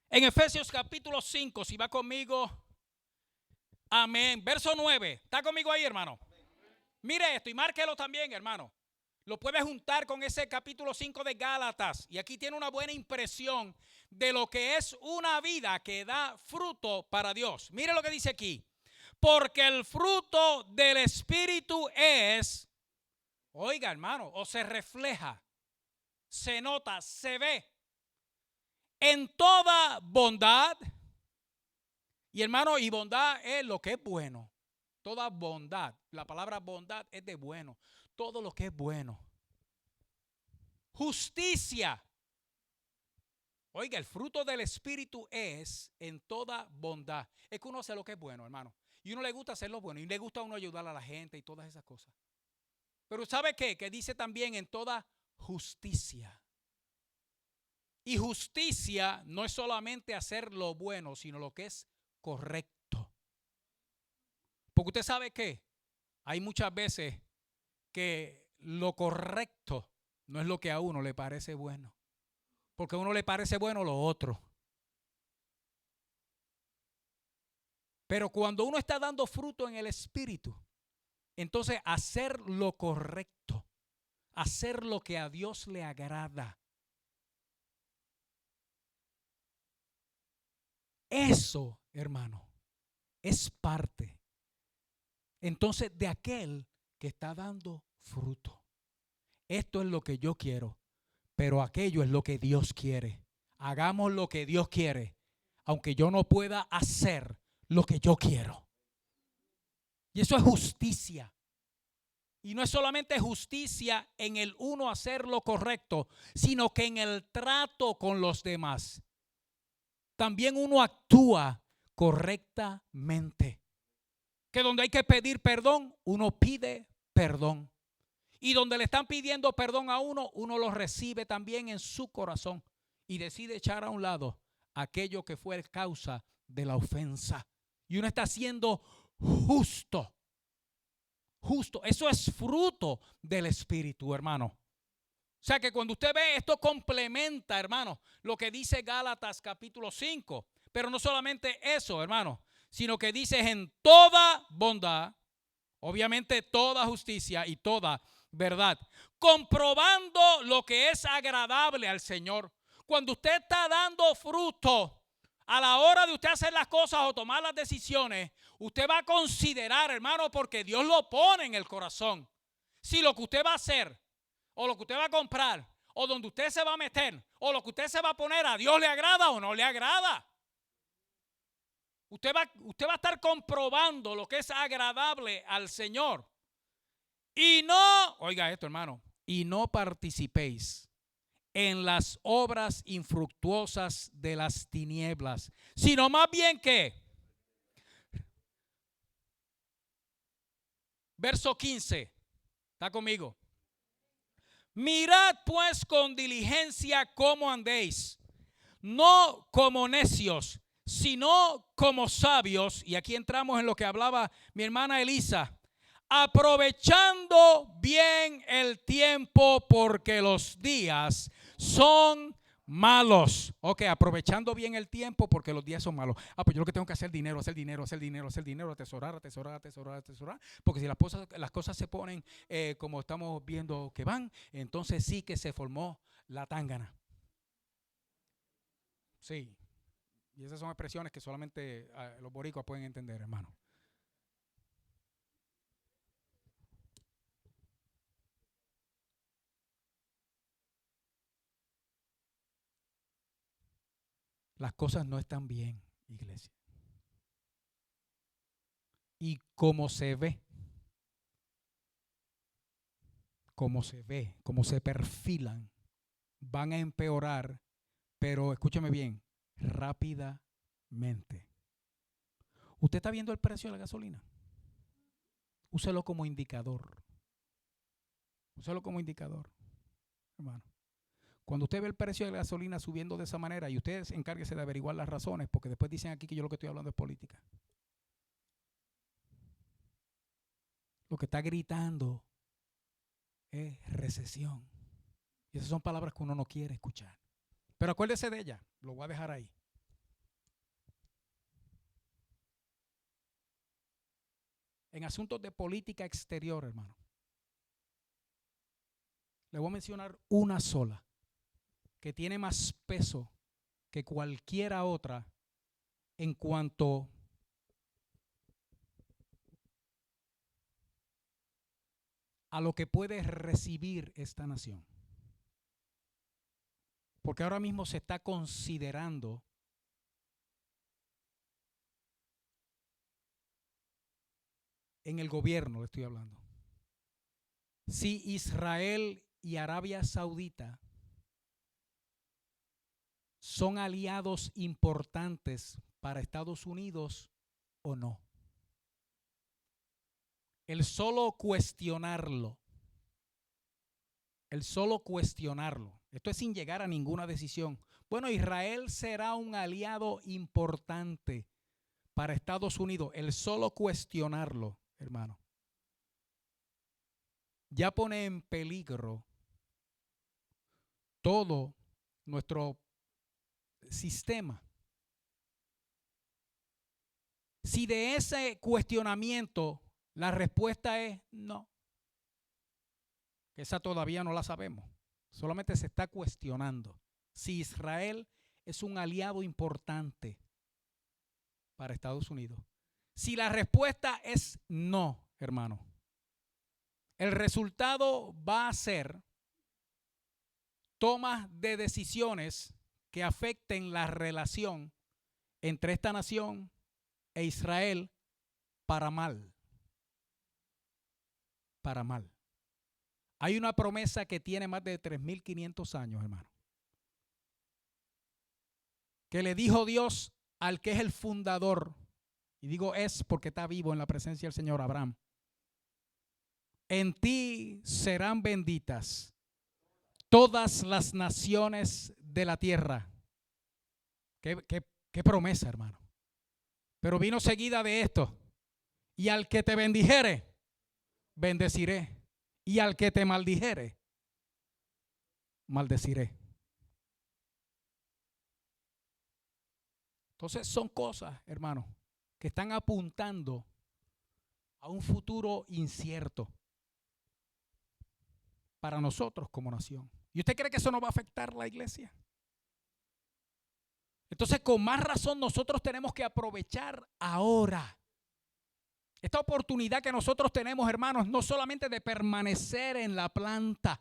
En Efesios capítulo 5, si va conmigo, amén. Verso 9, ¿está conmigo ahí, hermano? Mire esto y márquelo también, hermano. Lo puede juntar con ese capítulo 5 de Gálatas. Y aquí tiene una buena impresión de lo que es una vida que da fruto para Dios. Mire lo que dice aquí. Porque el fruto del Espíritu es, oiga, hermano, o se refleja, se nota, se ve en toda bondad. Y hermano, y bondad es lo que es bueno. Toda bondad. La palabra bondad es de bueno. Todo lo que es bueno. Justicia. Oiga, el fruto del Espíritu es en toda bondad. Es que uno hace lo que es bueno, hermano. Y uno le gusta hacer lo bueno. Y le gusta a uno ayudar a la gente y todas esas cosas. Pero ¿sabe qué? Que dice también en toda justicia. Y justicia no es solamente hacer lo bueno, sino lo que es correcto. Porque usted sabe que hay muchas veces que lo correcto no es lo que a uno le parece bueno. Porque a uno le parece bueno lo otro. Pero cuando uno está dando fruto en el Espíritu, entonces hacer lo correcto, hacer lo que a Dios le agrada, eso, hermano, es parte entonces de aquel que está dando fruto. Esto es lo que yo quiero, pero aquello es lo que Dios quiere. Hagamos lo que Dios quiere, aunque yo no pueda hacer lo que yo quiero. Y eso es justicia. Y no es solamente justicia en el uno hacer lo correcto, sino que en el trato con los demás. También uno actúa correctamente. Que donde hay que pedir perdón, uno pide perdón. Y donde le están pidiendo perdón a uno, uno lo recibe también en su corazón. Y decide echar a un lado aquello que fue causa de la ofensa. Y uno está siendo justo. Justo. Eso es fruto del Espíritu, hermano. O sea que cuando usted ve esto complementa, hermano, lo que dice Gálatas capítulo 5. Pero no solamente eso, hermano, sino que dice en toda bondad, obviamente toda justicia y toda verdad, comprobando lo que es agradable al Señor. Cuando usted está dando fruto, a la hora de usted hacer las cosas o tomar las decisiones, usted va a considerar, hermano, porque Dios lo pone en el corazón. Si lo que usted va a hacer, o lo que usted va a comprar, o donde usted se va a meter, o lo que usted se va a poner, ¿a Dios le agrada o no le agrada? Usted va a estar comprobando lo que es agradable al Señor. Y no, oiga esto, hermano, y no participéis en las obras infructuosas de las tinieblas, sino más bien que, verso 15, ¿está conmigo? Mirad pues con diligencia cómo andéis, no como necios, sino como sabios. Y aquí entramos en lo que hablaba mi hermana Elisa. Aprovechando bien el tiempo porque los días son malos. Ok, aprovechando bien el tiempo porque los días son malos. Pues yo lo que tengo que hacer dinero, hacer dinero, hacer dinero, hacer dinero, atesorar, atesorar, atesorar, atesorar. Porque si las cosas se ponen como estamos viendo que van, entonces sí que se formó la tángana. Sí. Y esas son expresiones que solamente los boricuas pueden entender, hermano. Las cosas no están bien, iglesia. Y como se ve, como se perfilan, van a empeorar, pero escúchame bien, rápidamente. ¿Usted está viendo el precio de la gasolina? Úselo como indicador. Úselo como indicador, hermano. Cuando usted ve el precio de la gasolina subiendo de esa manera, y usted encárguese de averiguar las razones, porque después dicen aquí que yo lo que estoy hablando es política. Lo que está gritando es recesión. Y esas son palabras que uno no quiere escuchar. Pero acuérdese de ella, lo voy a dejar ahí. En asuntos de política exterior, hermano, le voy a mencionar una sola que tiene más peso que cualquiera otra en cuanto a lo que puede recibir esta nación. Porque ahora mismo se está considerando en el gobierno, le estoy hablando, si Israel y Arabia Saudita son aliados importantes para Estados Unidos o no. El solo cuestionarlo, esto es sin llegar a ninguna decisión. Bueno, Israel será un aliado importante para Estados Unidos. El solo cuestionarlo, hermano, ya pone en peligro todo nuestro sistema. Si de ese cuestionamiento la respuesta es no, esa todavía no la sabemos, solamente se está cuestionando si Israel es un aliado importante para Estados Unidos. Si la respuesta es no, hermano, el resultado va a ser tomas de decisiones que afecten la relación entre esta nación e Israel para mal. Para mal. Hay una promesa que tiene más de 3.500 años, hermano, que le dijo Dios al que es el fundador, y digo es porque está vivo en la presencia del Señor, Abraham. En ti serán benditas todas las naciones de la tierra. Qué promesa, hermano. Pero vino seguida de esto: y al que te bendijere, bendeciré, y al que te maldijere, maldeciré. Entonces son cosas, hermano, que están apuntando a un futuro incierto para nosotros como nación. ¿Y usted cree que eso no va a afectar a la iglesia? Entonces, con más razón, nosotros tenemos que aprovechar ahora esta oportunidad que nosotros tenemos, hermanos, no solamente de permanecer en la planta,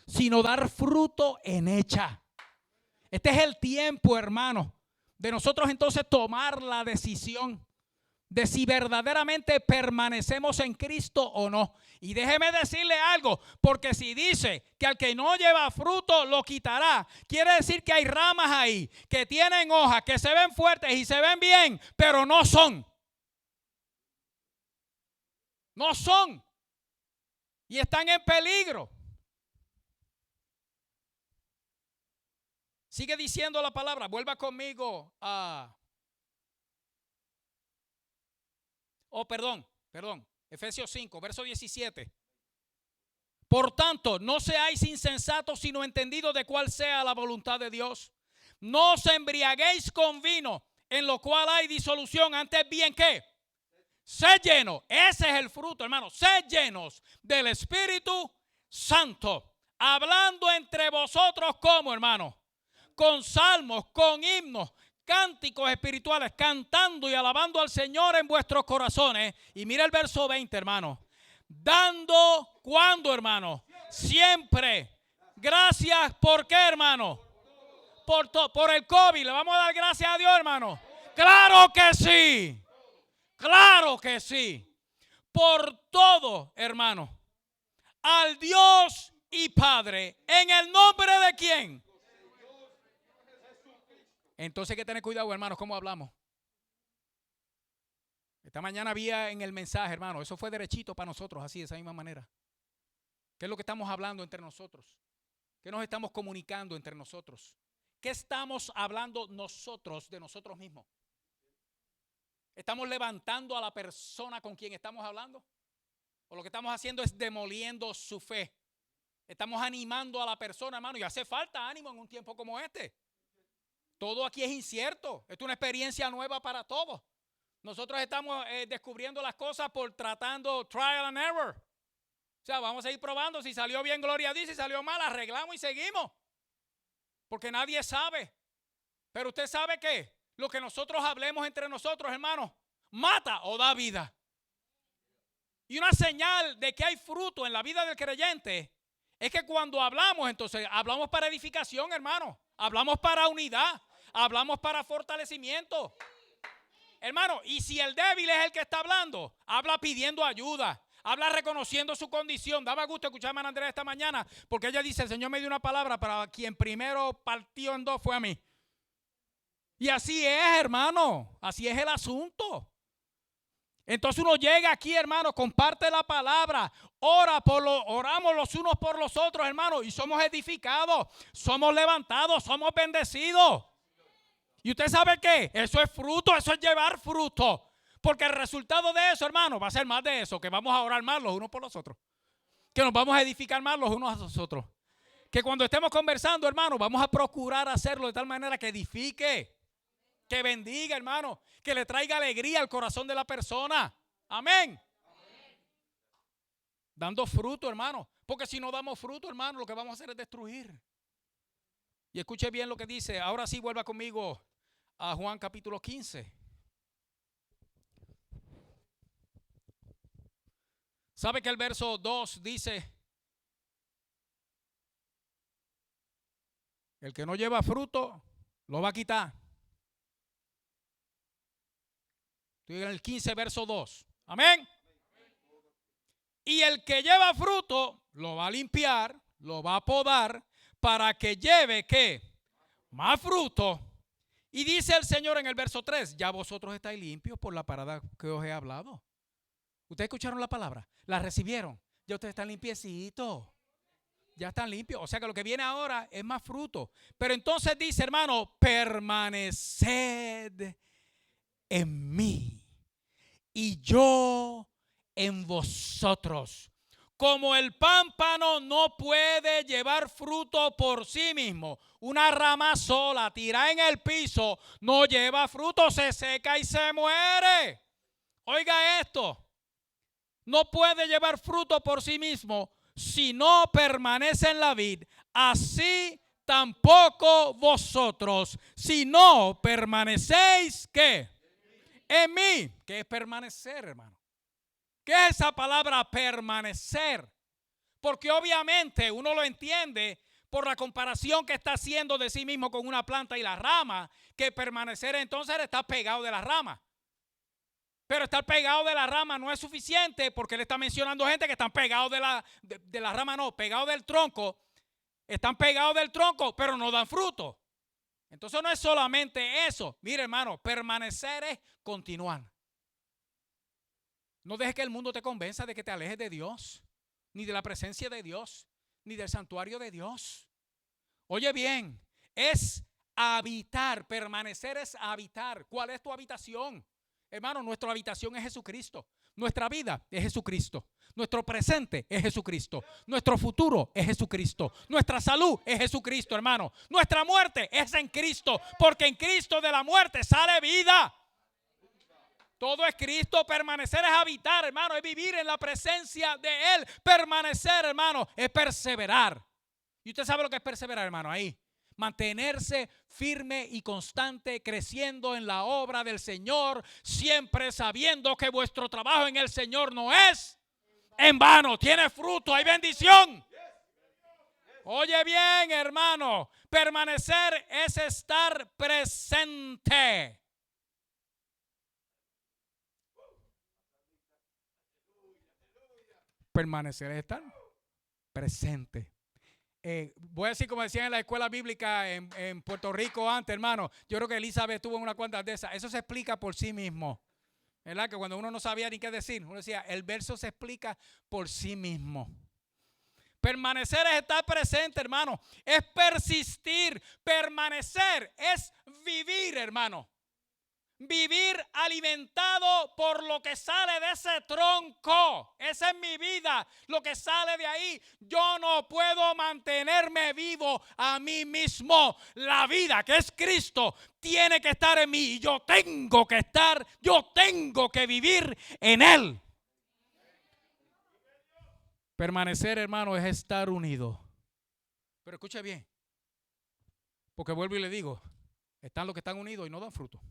sino dar fruto en ella. Este es el tiempo, hermano, de nosotros entonces tomar la decisión de si verdaderamente permanecemos en Cristo o no. Y déjeme decirle algo, porque si dice que al que no lleva fruto lo quitará, quiere decir que hay ramas ahí que tienen hojas, que se ven fuertes y se ven bien, pero no son. No son. Y están en peligro. Sigue diciendo la palabra. Vuelva conmigo a... perdón. Efesios 5, verso 17. Por tanto, no seáis insensatos, sino entendidos de cuál sea la voluntad de Dios. No os embriaguéis con vino, en lo cual hay disolución. Antes bien, ¿qué? Sed llenos. Ese es el fruto, hermano. Sed llenos del Espíritu Santo, hablando entre vosotros como, hermano, con salmos, con himnos, cánticos espirituales, cantando y alabando al Señor en vuestros corazones. Y mira el verso 20, hermano. Dando, ¿cuándo, hermano? Siempre. Gracias, ¿por qué, hermano? Por el COVID. ¿Le vamos a dar gracias a Dios, hermano? ¡Claro que sí! ¡Claro que sí! Por todo, hermano. Al Dios y Padre. ¿En el nombre de quién? Entonces hay que tener cuidado, hermanos, cómo hablamos. Esta mañana había en el mensaje, hermano, eso fue derechito para nosotros, así, de esa misma manera. ¿Qué es lo que estamos hablando entre nosotros? ¿Qué nos estamos comunicando entre nosotros? ¿Qué estamos hablando nosotros de nosotros mismos? ¿Estamos levantando a la persona con quien estamos hablando? ¿O lo que estamos haciendo es demoliendo su fe? Estamos animando a la persona, hermano, y hace falta ánimo en un tiempo como este. Todo aquí es incierto. Esto es una experiencia nueva para todos. Nosotros estamos descubriendo las cosas por tratando trial and error. O sea, vamos a ir probando. Si salió bien, gloria a Dios. Si salió mal, arreglamos y seguimos. Porque nadie sabe. Pero usted sabe que lo que nosotros hablemos entre nosotros, hermanos, mata o da vida. Y una señal de que hay fruto en la vida del creyente es que cuando hablamos, entonces hablamos para edificación, hermano. Hablamos para unidad. Hablamos para fortalecimiento. Hermano, y si el débil es el que está hablando, habla pidiendo ayuda. Habla reconociendo su condición. Daba gusto escuchar a hermana Andrea esta mañana, porque ella dice, el Señor me dio una palabra para quien primero partió en dos fue a mí. Y así es, hermano. Así es el asunto. Entonces uno llega aquí, hermano, comparte la palabra, oramos los unos por los otros, hermano, y somos edificados, somos levantados, somos bendecidos. ¿Y usted sabe qué? Eso es fruto, eso es llevar fruto. Porque el resultado de eso, hermano, va a ser más de eso, que vamos a orar más los unos por los otros. Que nos vamos a edificar más los unos a los otros. Que cuando estemos conversando, hermano, vamos a procurar hacerlo de tal manera que edifique, que bendiga, hermano, que le traiga alegría al corazón de la persona. Amén. Dando fruto, hermano. Porque si no damos fruto, hermano, lo que vamos a hacer es destruir. Y escuche bien lo que dice. Ahora sí, vuelva conmigo a Juan capítulo 15. ¿Sabe que el verso 2 dice? El que no lleva fruto, lo va a quitar. Estoy en el 15, verso 2. Amén. Y el que lleva fruto, lo va a limpiar, lo va a podar, para que lleve, ¿qué? Más fruto. Y dice el Señor en el verso 3, ya vosotros estáis limpios por la palabra que os he hablado. ¿Ustedes escucharon la palabra? ¿La recibieron? Ya ustedes están limpiecitos. Ya están limpios. O sea que lo que viene ahora es más fruto. Pero entonces dice, hermano, permaneced en mí y yo en vosotros. Como el pámpano no puede llevar fruto por sí mismo, una rama sola tirada en el piso no lleva fruto, se seca y se muere. Oiga esto, no puede llevar fruto por sí mismo si no permanece en la vid. Así tampoco vosotros, si no permanecéis, ¿qué? En mí. ¿Qué es permanecer, hermano? ¿Qué es esa palabra permanecer? Porque obviamente uno lo entiende por la comparación que está haciendo de sí mismo con una planta y la rama, que permanecer entonces está pegado de la rama. Pero estar pegado de la rama no es suficiente, porque él está mencionando gente que están pegados de la rama, no, pegados del tronco. Están pegados del tronco, pero no dan fruto. Entonces no es solamente eso. Mire, hermano, permanecer es continuar. No dejes que el mundo te convenza de que te alejes de Dios, ni de la presencia de Dios, ni del santuario de Dios. Oye bien, es habitar, permanecer es habitar. ¿Cuál es tu habitación? Hermano, nuestra habitación es Jesucristo. Nuestra vida es Jesucristo. Nuestro presente es Jesucristo. Nuestro futuro es Jesucristo. Nuestra salud es Jesucristo, hermano. Nuestra muerte es en Cristo, porque en Cristo de la muerte sale vida. Todo es Cristo. Permanecer es habitar, hermano, es vivir en la presencia de Él. Permanecer, hermano, es perseverar. Y usted sabe lo que es perseverar, hermano, ahí. Mantenerse firme y constante, creciendo en la obra del Señor, siempre sabiendo que vuestro trabajo en el Señor no es en vano, tiene fruto, hay bendición. Oye bien, hermano, permanecer es estar presente. Permanecer es estar presente. Voy a decir como decían en la escuela bíblica en Puerto Rico antes, hermano. Yo creo que Elizabeth tuvo unas cuantas de esas. Eso se explica por sí mismo. ¿Verdad? Que cuando uno no sabía ni qué decir, uno decía, el verso se explica por sí mismo. Permanecer es estar presente, hermano. Es persistir. Permanecer es vivir, hermano. Vivir alimentado por lo que sale de ese tronco. Esa es mi vida, lo que sale de ahí. Yo no puedo mantenerme vivo a mí mismo. La vida, que es Cristo, tiene que estar en mí. Y yo tengo que vivir en Él. Permanecer, hermano, es estar unido. Pero escuche bien, porque vuelvo y le digo, están los que están unidos y no dan fruto.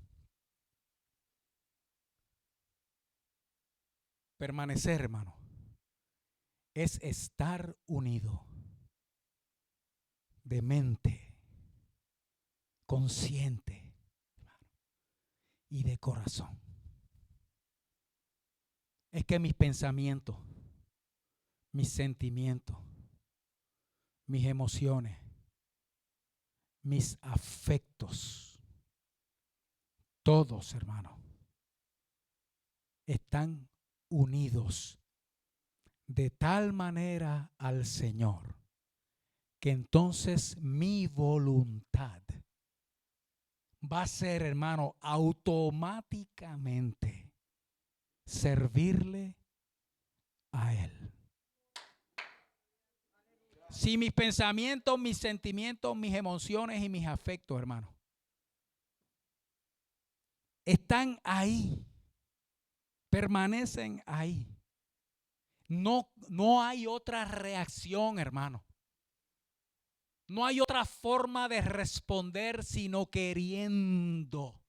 Permanecer, hermano, es estar unido de mente, consciente, hermano, y de corazón. Es que mis pensamientos, mis sentimientos, mis emociones, mis afectos, todos, hermano, están unidos de tal manera al Señor que entonces mi voluntad va a ser, hermano, automáticamente servirle a Él. Si mis pensamientos, mis sentimientos, mis emociones y mis afectos, hermano, están ahí, permanecen ahí, no hay otra reacción, hermano. No hay otra forma de responder sino queriendo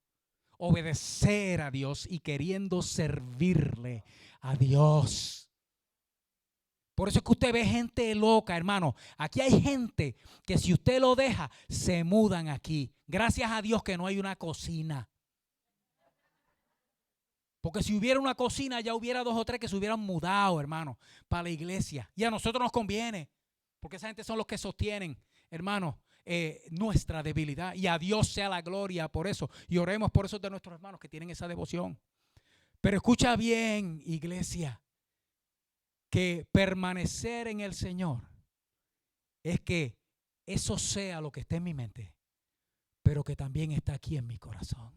obedecer a Dios y queriendo servirle a Dios. Por eso es que usted ve gente loca, hermano. Aquí hay gente que si usted lo deja, se mudan aquí. Gracias a Dios que no hay una cocina. Porque si hubiera una cocina, ya hubiera 2 o 3 que se hubieran mudado, hermano, para la iglesia. Y a nosotros nos conviene. Porque esa gente son los que sostienen, hermano, nuestra debilidad. Y a Dios sea la gloria por eso. Y oremos por esos de nuestros hermanos que tienen esa devoción. Pero escucha bien, iglesia, que permanecer en el Señor es que eso sea lo que esté en mi mente, pero que también está aquí en mi corazón.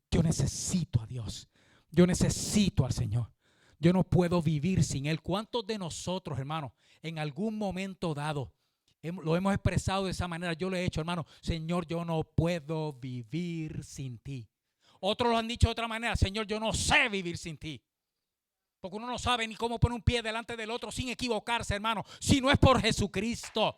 Yo necesito a Dios. Yo necesito al Señor. Yo no puedo vivir sin Él. ¿Cuántos de nosotros, hermano, en algún momento dado lo hemos expresado de esa manera? Yo lo he hecho, hermano. Señor, yo no puedo vivir sin ti. Otros lo han dicho de otra manera. Señor, yo no sé vivir sin ti. Porque uno no sabe ni cómo poner un pie delante del otro sin equivocarse, hermano, si no es por Jesucristo.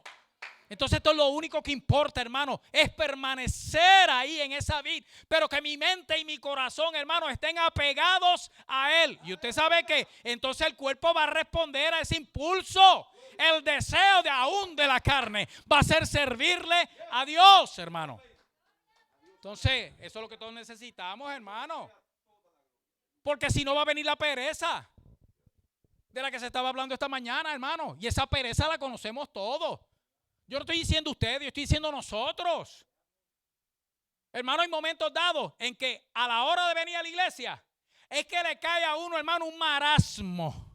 Entonces esto es lo único que importa, hermano, es permanecer ahí en esa vid, pero que mi mente y mi corazón, hermano, estén apegados a Él. Y usted sabe que entonces el cuerpo va a responder a ese impulso. El deseo de la carne va a ser servirle a Dios, hermano. Entonces, eso es lo que todos necesitamos, hermano. Porque si no va a venir la pereza de la que se estaba hablando esta mañana, hermano. Y esa pereza la conocemos todos. Yo no estoy diciendo ustedes, yo estoy diciendo nosotros. Hermano, hay momentos dados en que a la hora de venir a la iglesia es que le cae a uno, hermano, un marasmo,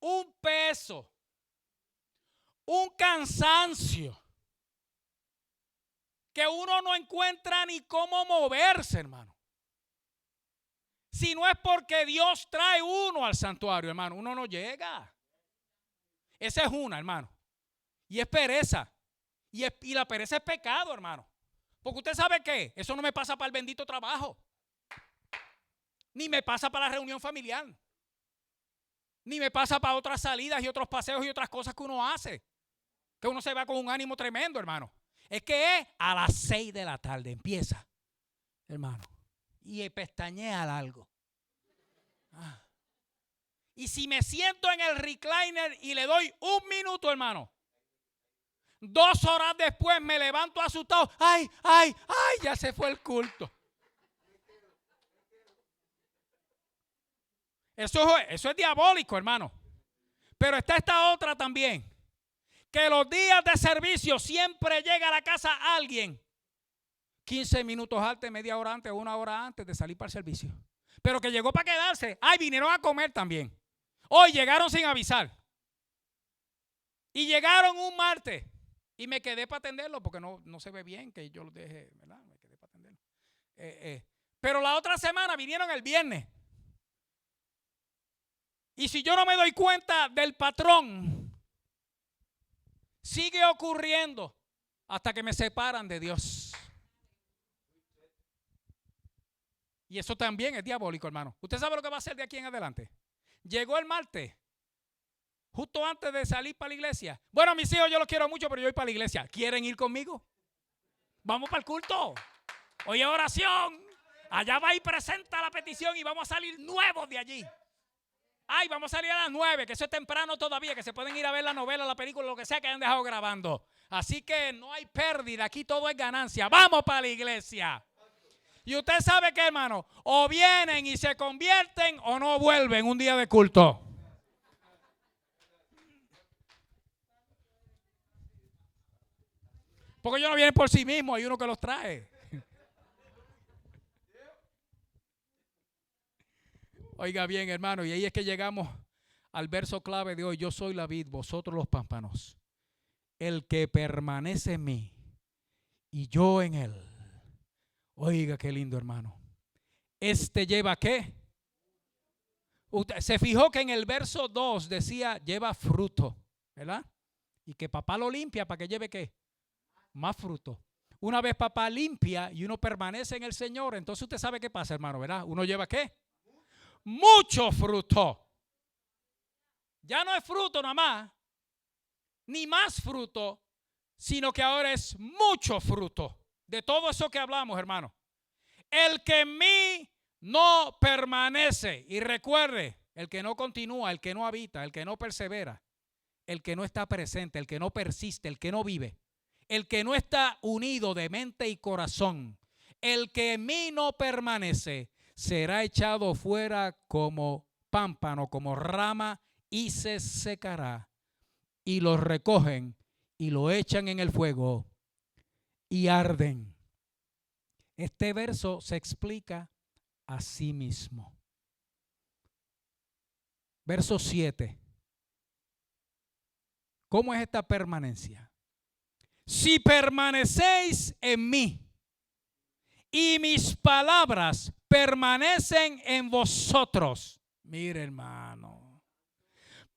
un peso, un cansancio, que uno no encuentra ni cómo moverse, hermano. Si no es porque Dios trae uno al santuario, hermano, uno no llega. Esa es una, hermano. Y es pereza. Y la pereza es pecado, hermano. Porque usted sabe qué, eso no me pasa para el bendito trabajo. Ni me pasa para la reunión familiar. Ni me pasa para otras salidas y otros paseos y otras cosas que uno hace. Que uno se va con un ánimo tremendo, hermano. Es que es a las 6 de la tarde empieza, hermano. Y pestañea largo. Y si me siento en el recliner y le doy 1 minuto, hermano, 2 horas después me levanto asustado. Ay, ya se fue el culto. Eso es diabólico, hermano. Pero está esta otra también. Que los días de servicio siempre llega a la casa alguien 15 minutos antes, media hora antes, 1 hora antes de salir para el servicio. Pero que llegó para quedarse. Ay, vinieron a comer también. Hoy llegaron sin avisar. Y llegaron un martes. Y me quedé para atenderlo porque no se ve bien que yo lo deje, ¿verdad? Me quedé para atenderlo. Pero la otra semana vinieron el viernes. Y si yo no me doy cuenta del patrón, sigue ocurriendo hasta que me separan de Dios. Y eso también es diabólico, hermano. ¿Usted sabe lo que va a hacer de aquí en adelante? Llegó el martes, justo antes de salir para la iglesia. Bueno, mis hijos yo los quiero mucho, pero yo voy para la iglesia. ¿Quieren ir conmigo? Vamos para el culto. Hoy es oración. Allá va y presenta la petición y vamos a salir nuevos de allí. Ay, vamos a salir a las 9, que eso es temprano todavía, que se pueden ir a ver la novela, la película, lo que sea que hayan dejado grabando. Así que no hay pérdida, aquí todo es ganancia. Vamos para la iglesia. Y usted sabe que, hermano, o vienen y se convierten o no vuelven un día de culto. Porque ellos no vienen por sí mismos, hay uno que los trae. Oiga bien, hermano, y ahí es que llegamos al verso clave de hoy. Yo soy la vid, vosotros los pámpanos. El que permanece en mí y yo en él. Oiga, qué lindo, hermano. Este lleva ¿qué? Usted se fijó que en el verso 2 decía lleva fruto, ¿verdad? Y que papá lo limpia para que lleve ¿qué? Más fruto. Una vez papá limpia y uno permanece en el Señor, entonces usted sabe qué pasa, hermano, ¿verdad? Uno lleva ¿qué? Mucho fruto. Ya no es fruto nada más, ni más fruto, sino que ahora es mucho fruto. De todo eso que hablamos, hermano. El que en mí no permanece, y recuerde, el que no continúa, el que no habita, el que no persevera, el que no está presente, el que no persiste, el que no vive, el que no está unido de mente y corazón, el que en mí no permanece, será echado fuera como pámpano, como rama, y se secará. Y lo recogen y lo echan en el fuego y arden. Este verso se explica a sí mismo. Verso 7. ¿Cómo es esta permanencia? Si permanecéis en mí y mis palabras permanecen en vosotros. Mire, hermano.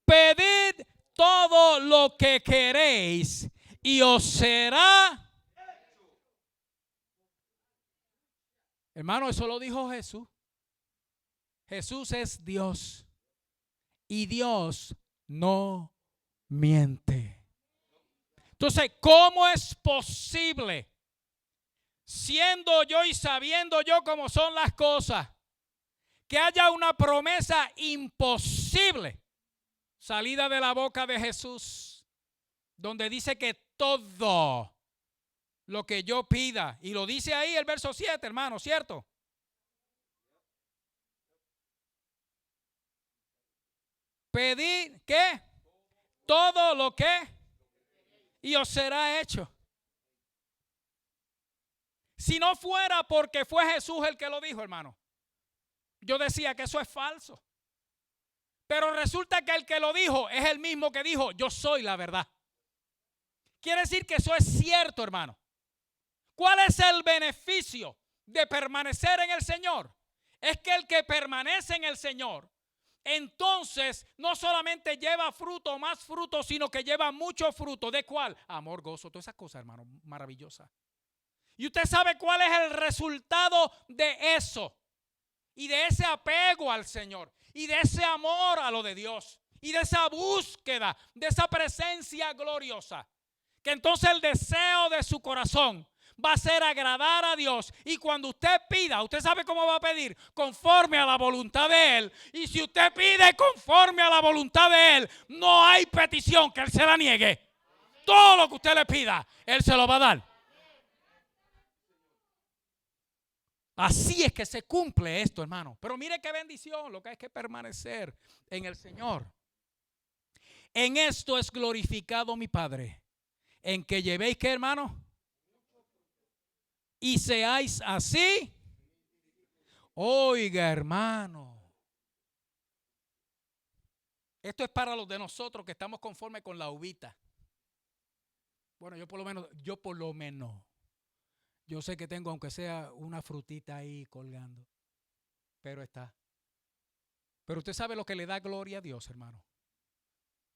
Pedid todo lo que queréis y os será. Hermano, eso lo dijo Jesús. Jesús es Dios y Dios no miente. Entonces, ¿cómo es posible, siendo yo y sabiendo yo cómo son las cosas, que haya una promesa imposible salida de la boca de Jesús, donde dice que todo lo que yo pida, y lo dice ahí el verso 7, hermano, ¿cierto? Pedid, ¿qué? Todo lo que y os será hecho. Si no fuera porque fue Jesús el que lo dijo, hermano, yo decía que eso es falso. Pero resulta que el que lo dijo es el mismo que dijo, yo soy la verdad. Quiere decir que eso es cierto, hermano. ¿Cuál es el beneficio de permanecer en el Señor? Es que el que permanece en el Señor, entonces no solamente lleva fruto, más fruto, sino que lleva mucho fruto. ¿De cuál? Amor, gozo, todas esas cosas, hermano, maravillosas. Y usted sabe cuál es el resultado de eso. Y de ese apego al Señor. Y de ese amor a lo de Dios. Y de esa búsqueda, de esa presencia gloriosa. Que entonces el deseo de su corazón va a ser agradar a Dios. Y cuando usted pida, usted sabe cómo va a pedir, conforme a la voluntad de Él. Y si usted pide conforme a la voluntad de Él, no hay petición que Él se la niegue. Todo lo que usted le pida, Él se lo va a dar. Así es que se cumple esto, hermano. Pero mire qué bendición, lo que hay que permanecer en el Señor. En esto es glorificado mi Padre, en que llevéis, ¿qué, hermano? y seáis así. Oiga, hermano, esto es para los de nosotros que estamos conformes con la uvita. Bueno, yo por lo menos, yo sé que tengo aunque sea una frutita ahí colgando, pero está. Pero usted sabe lo que le da gloria a Dios, hermano.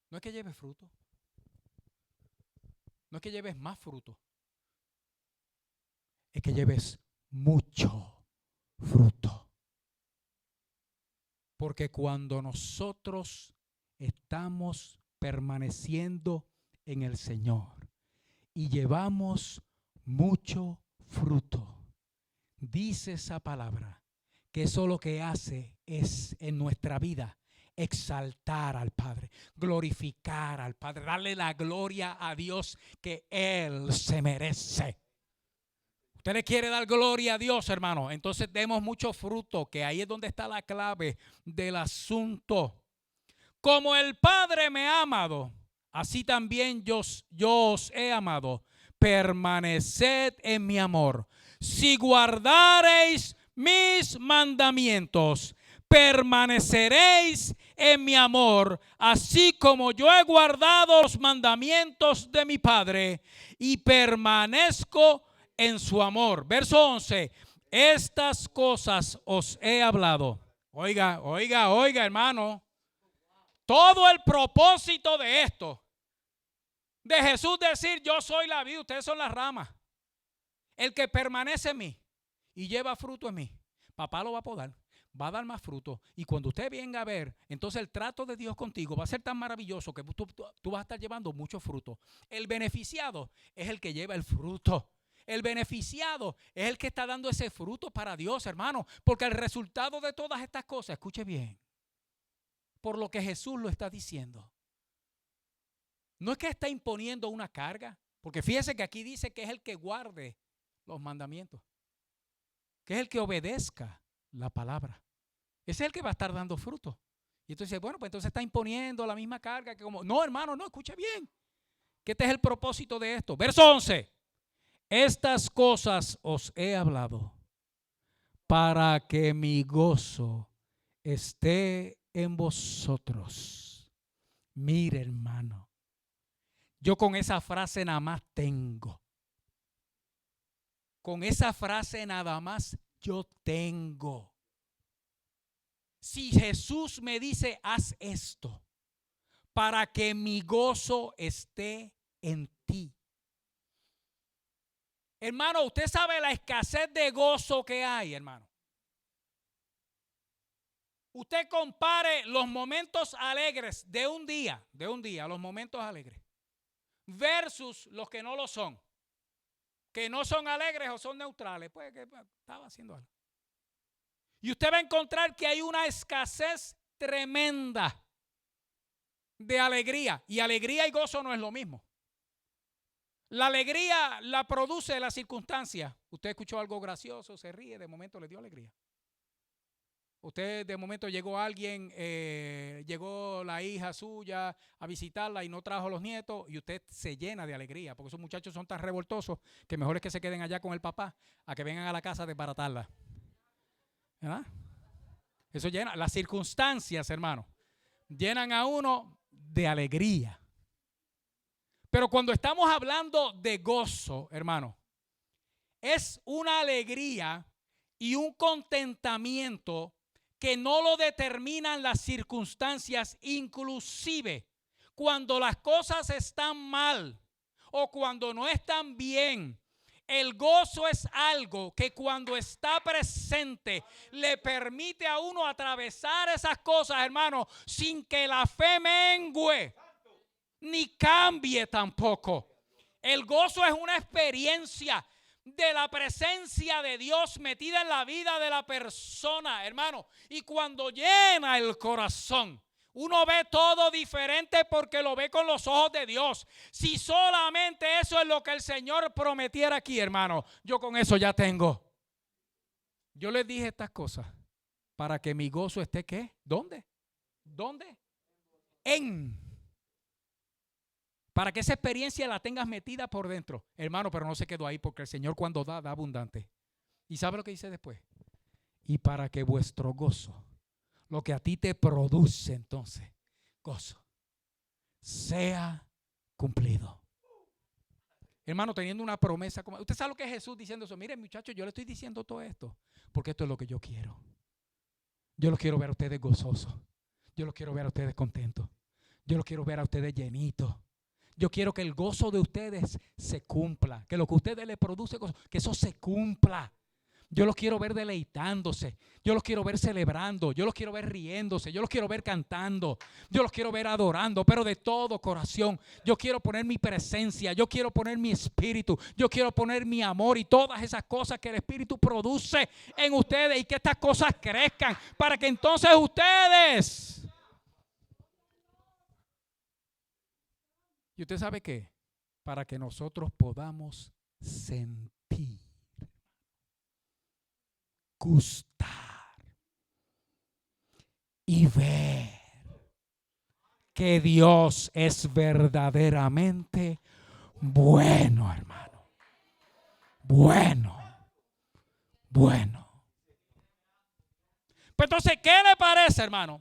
No es que lleves fruto, no es que lleves más fruto, es que lleves mucho fruto. Porque cuando nosotros estamos permaneciendo en el Señor y llevamos mucho fruto, dice esa palabra que eso lo que hace es en nuestra vida exaltar al Padre, glorificar al Padre, darle la gloria a Dios que Él se merece. Usted le quiere dar gloria a Dios, hermano, entonces demos mucho fruto, que ahí es donde está la clave del asunto. Como el Padre me ha amado, así también yo os he amado. Permaneced en mi amor. Si guardareis mis mandamientos, permaneceréis en mi amor, así como yo he guardado los mandamientos de mi Padre y permanezco en su amor. Verso 11. Estas cosas os he hablado. Oiga, hermano. Todo el propósito de esto, de Jesús decir, yo soy la vid, ustedes son las ramas. El que permanece en mí y lleva fruto en mí, papá lo va a podar, va a dar más fruto. Y cuando usted venga a ver, entonces el trato de Dios contigo va a ser tan maravilloso que tú vas a estar llevando mucho fruto. El beneficiado es el que lleva el fruto. El beneficiado es el que está dando ese fruto para Dios, hermano. Porque el resultado de todas estas cosas, escuche bien, por lo que Jesús lo está diciendo, no es que está imponiendo una carga, porque fíjese que aquí dice que es el que guarde los mandamientos, que es el que obedezca la palabra. Ese es el que va a estar dando fruto. Y entonces, bueno, pues entonces está imponiendo la misma carga que como, no, hermano, no, escuche bien, que este es el propósito de esto. Verso 11. Estas cosas os he hablado para que mi gozo esté en vosotros. Mire, hermano, yo con esa frase nada más tengo. Con esa frase nada más yo tengo. Si Jesús me dice, haz esto para que mi gozo esté en ti. Hermano, usted sabe la escasez de gozo que hay, hermano. Usted compare los momentos alegres de un día, los momentos alegres, versus los que no lo son. Que no son alegres o son neutrales, pues que estaba haciendo algo. Y usted va a encontrar que hay una escasez tremenda de alegría. Y alegría y gozo no es lo mismo. La alegría la produce la circunstancia. Usted escuchó algo gracioso, se ríe, de momento le dio alegría. Usted de momento llegó alguien, llegó la hija suya a visitarla y no trajo los nietos y usted se llena de alegría porque esos muchachos son tan revoltosos que mejor es que se queden allá con el papá a que vengan a la casa a desbaratarla. ¿Verdad? Eso llena, las circunstancias, hermano, llenan a uno de alegría. Pero cuando estamos hablando de gozo, hermano, es una alegría y un contentamiento que no lo determinan las circunstancias, inclusive cuando las cosas están mal o cuando no están bien. El gozo es algo que cuando está presente le permite a uno atravesar esas cosas, hermano, sin que la fe mengue ni cambie tampoco. El gozo es una experiencia de la presencia de Dios metida en la vida de la persona, hermano. Y cuando llena el corazón, uno ve todo diferente porque lo ve con los ojos de Dios. Si solamente eso es lo que el Señor prometiera aquí, hermano, yo con eso ya tengo. Yo les dije estas cosas para que mi gozo esté, ¿qué? ¿Dónde? ¿Dónde? En. Para que esa experiencia la tengas metida por dentro. Hermano, pero no se quedó ahí, porque el Señor cuando da, da abundante. ¿Y sabe lo que dice después? Y para que vuestro gozo, lo que a ti te produce entonces gozo, sea cumplido. Hermano, teniendo una promesa. Usted sabe lo que es Jesús diciendo eso. Miren, muchachos, yo le estoy diciendo todo esto porque esto es lo que yo quiero. Yo los quiero ver a ustedes gozosos. Yo los quiero ver a ustedes contentos. Yo los quiero ver a ustedes llenitos. Yo quiero que el gozo de ustedes se cumpla. Que lo que a ustedes les produce gozo, que eso se cumpla. Yo los quiero ver deleitándose. Yo los quiero ver celebrando. Yo los quiero ver riéndose. Yo los quiero ver cantando. Yo los quiero ver adorando, pero de todo corazón. Yo quiero poner mi presencia. Yo quiero poner mi espíritu. Yo quiero poner mi amor y todas esas cosas que el Espíritu produce en ustedes, y que estas cosas crezcan para que entonces ustedes... ¿Y usted sabe qué? Para que nosotros podamos sentir, gustar y ver que Dios es verdaderamente bueno, hermano. Bueno. Pues entonces, ¿qué le parece, hermano?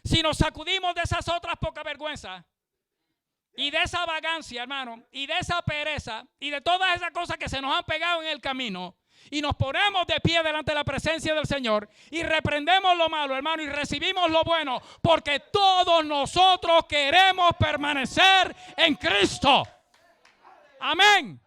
Si nos sacudimos de esas otras pocas vergüenzas y de esa vagancia, hermano, y de esa pereza y de todas esas cosas que se nos han pegado en el camino, y nos ponemos de pie delante de la presencia del Señor y reprendemos lo malo, hermano, y recibimos lo bueno, porque todos nosotros queremos permanecer en Cristo. Amén.